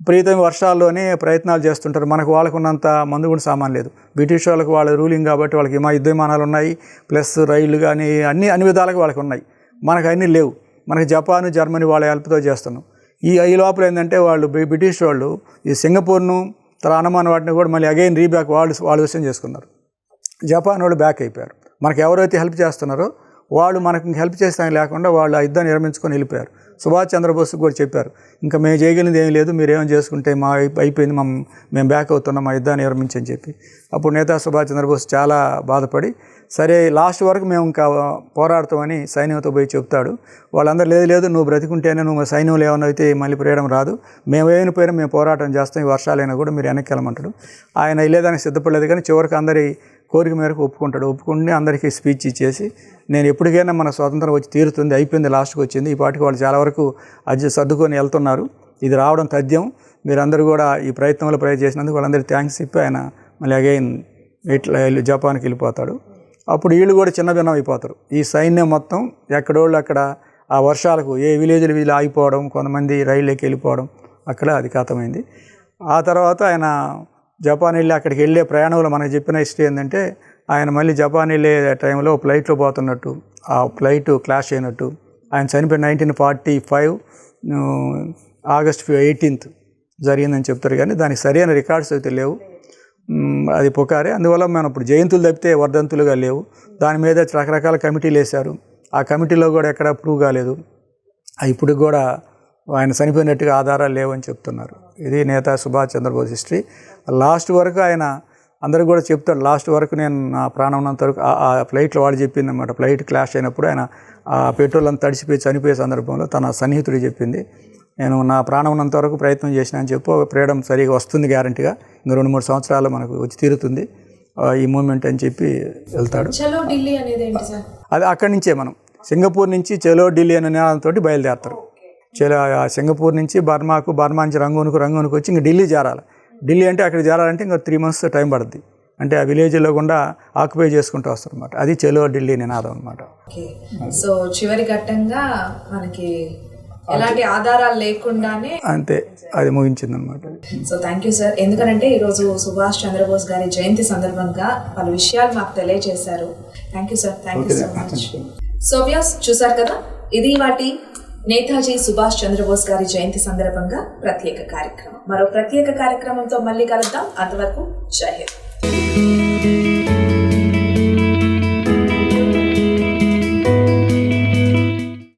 విపరీతమైన వర్షాల్లోనే ప్రయత్నాలు చేస్తుంటారు. మనకు వాళ్ళకున్నంత మందుగుండు సామాన్ లేదు. బ్రిటిష్ వాళ్ళకు వాళ్ళ రూలింగ్ కాబట్టి వాళ్ళకి యుద్ధ విమానాలు ఉన్నాయి, ప్లస్ రైళ్లు కానీ అన్ని విధాలుగా వాళ్ళకి ఉన్నాయి. మనకు అన్నీ లేవు. మనకి జపాన్ జర్మనీ వాళ్ళ హెల్ప్తో చేస్తున్నాం. ఈ లోపల ఏంటంటే వాళ్ళు బ్రిటిష్ వాళ్ళు ఈ సింగపూర్ను తర్వాత అండమాన్ వాటిని కూడా మళ్ళీ అగైన్ రీబ్యాక్ వాళ్ళు విషయం చేసుకున్నారు. జపాన్ వాళ్ళు బ్యాక్ అయిపోయారు. మనకు ఎవరైతే హెల్ప్ చేస్తున్నారో వాళ్ళు మనకు హెల్ప్ చేస్తానికి లేకుండా వాళ్ళు ఆ యుద్ధాన్ని విరమించుకొని వెళ్ళిపోయారు. సుభాష్ చంద్రబోస్కి కూడా చెప్పారు, ఇంకా మేము చేయగలిగింది ఏం లేదు, మీరు ఏమని చేసుకుంటే మా అయిపోయింది, మేము బ్యాక్ అవుతున్నాం, మా యుద్ధాన్ని విరమించని చెప్పి. అప్పుడు నేతా సుభాష్ చంద్రబోస్ చాలా బాధపడి, సరే లాస్ట్ వరకు మేము ఇంకా పోరాడతామని సైన్యంతో పోయి చెప్తాడు. వాళ్ళందరూ లేదు నువ్వు బ్రతికుంటేనే, నువ్వు సైన్యంలో ఏమైనా అయితే మళ్ళీ ఫ్రీడమ్ రాదు, మేము ఏమైనా పోయినా మేము పోరాటం చేస్తాం, ఈ వర్షాలైనా కూడా మీరు వెనక్కి వెళ్ళమంటాడు. ఆయన వెళ్ళేదానికి సిద్ధపడలేదు, కానీ చివరికి అందరి కోరిక మేరకు ఒప్పుకుంటే అందరికీ స్పీచ్ ఇచ్చేసి, నేను ఎప్పటికైనా మన స్వాతంత్రం వచ్చి తీరుతుంది, అయిపోయింది, లాస్ట్కి వచ్చింది, ఈ పాటికి వాళ్ళు చాలా వరకు సర్దుకొని వెళ్తున్నారు, ఇది రావడం తథ్యం, మీరందరూ కూడా ఈ ప్రయత్నంలో చేసినందుకు వాళ్ళందరికీ థ్యాంక్స్ చెప్పి ఆయన మళ్ళీ అగైన్ ఇట్లా జపాన్కి వెళ్ళిపోతాడు. అప్పుడు వీళ్ళు కూడా చిన్న భిన్నం అయిపోతారు. ఈ సైన్యం మొత్తం ఎక్కడోళ్ళు అక్కడ ఆ వర్షాలకు ఏ విలేజ్లు వీళ్ళు ఆగిపోవడం, కొంతమంది రైళ్ళకి వెళ్ళిపోవడం, అక్కడ అది ఖాతమైంది. ఆ తర్వాత ఆయన జపాన్ వెళ్ళి అక్కడికి వెళ్ళే ప్రయాణంలో మనకు చెప్పిన హిస్టరీ ఏంటంటే, ఆయన మళ్ళీ జపాన్ వెళ్ళే టైంలో ఫ్లైట్లో పోతున్నట్టు ఆ ఫ్లైట్ క్లాష్ అయినట్టు, ఆయన చనిపోయిన 1945 ఆగస్ట్ 18 జరిగిందని చెప్తారు, కానీ దానికి సరైన రికార్డ్స్ అయితే లేవు, అది పుకారే. అందువల్ల మనం ఇప్పుడు జయంతులు తప్పితే వర్ధంతులుగా లేవు. దాని మీద రకరకాల కమిటీలు వేశారు, ఆ కమిటీలో కూడా ఎక్కడ ప్రూవ్ కాలేదు, ఇప్పుడు కూడా ఆయన చనిపోయినట్టుగా ఆధారాలు లేవని చెప్తున్నారు. ఇది నేతా సుభాష్ చంద్రబోస్ హిస్టరీ. లాస్ట్ వరకు ఆయన అందరూ కూడా చెప్తాడు, లాస్ట్ వరకు నేను నా ప్రాణం ఉన్నంత వరకు ఆ ఫ్లైట్లో వాడు చెప్పింది అన్నమాట. ఫ్లైట్ క్లాష్ అయినప్పుడు ఆయన ఆ పెట్రోల్ అంతా తడిసిపోయి చనిపోయే సందర్భంలో తన సన్నిహితుడు చెప్పింది, నేను నా ప్రాణం ఉన్నంత వరకు ప్రయత్నం చేసిన అని చెప్పి ఫ్రీడమ్ సరిగా వస్తుంది గ్యారంటీగా, ఇంకా 2-3 సంవత్సరాలు మనకు వచ్చి తీరుతుంది ఈ మూమెంట్ అని చెప్పి వెళ్తాడు. చలో ఢిల్లీ అనేది ఏంటి సార్? అది అక్కడి నుంచే మనం సింగపూర్ నుంచి చలో ఢిల్లీ అనే నినాదంతో బయలుదేరతారు. సింగపూర్ నుంచి బర్మా నుంచి రంగూన్కి వచ్చి ఇంక ఢిల్లీ చేరాలి. ఢిల్లీ అంటే అక్కడ చేరాలంటే ఇంకా 3 months టైం పడుతుంది. అంటే ఆ విలేజ్లో కూడా ఆక్యుపై చేసుకుంటూ వస్తారు అనమాట. అది చలో ఢిల్లీ నినాదం అనమాట. సో చివరి ఘట్టంగా మనకి ఎలాంటి ఆధారాలు లేకుండానే అంతే అది ముగించింది అనమాట. సో థ్యాంక్ యూ సార్, ఎందుకంటే ఈరోజు సుభాష్ చంద్రబోస్ గారి జయంతి సందర్భంగా పలు విషయాలు మాకు తెలియజేశారు. Thank you sir, thank you so much. So views చూసారు కదా, ఇది వాటి నేతాజీ సుభాష్ చంద్రబోస్ గారి జయంతి సందర్భంగా ప్రత్యేక కార్యక్రమం. మరో ప్రత్యేక కార్యక్రమంతో మళ్ళీ కలుద్దాం. అంతవరకు జై హింద్.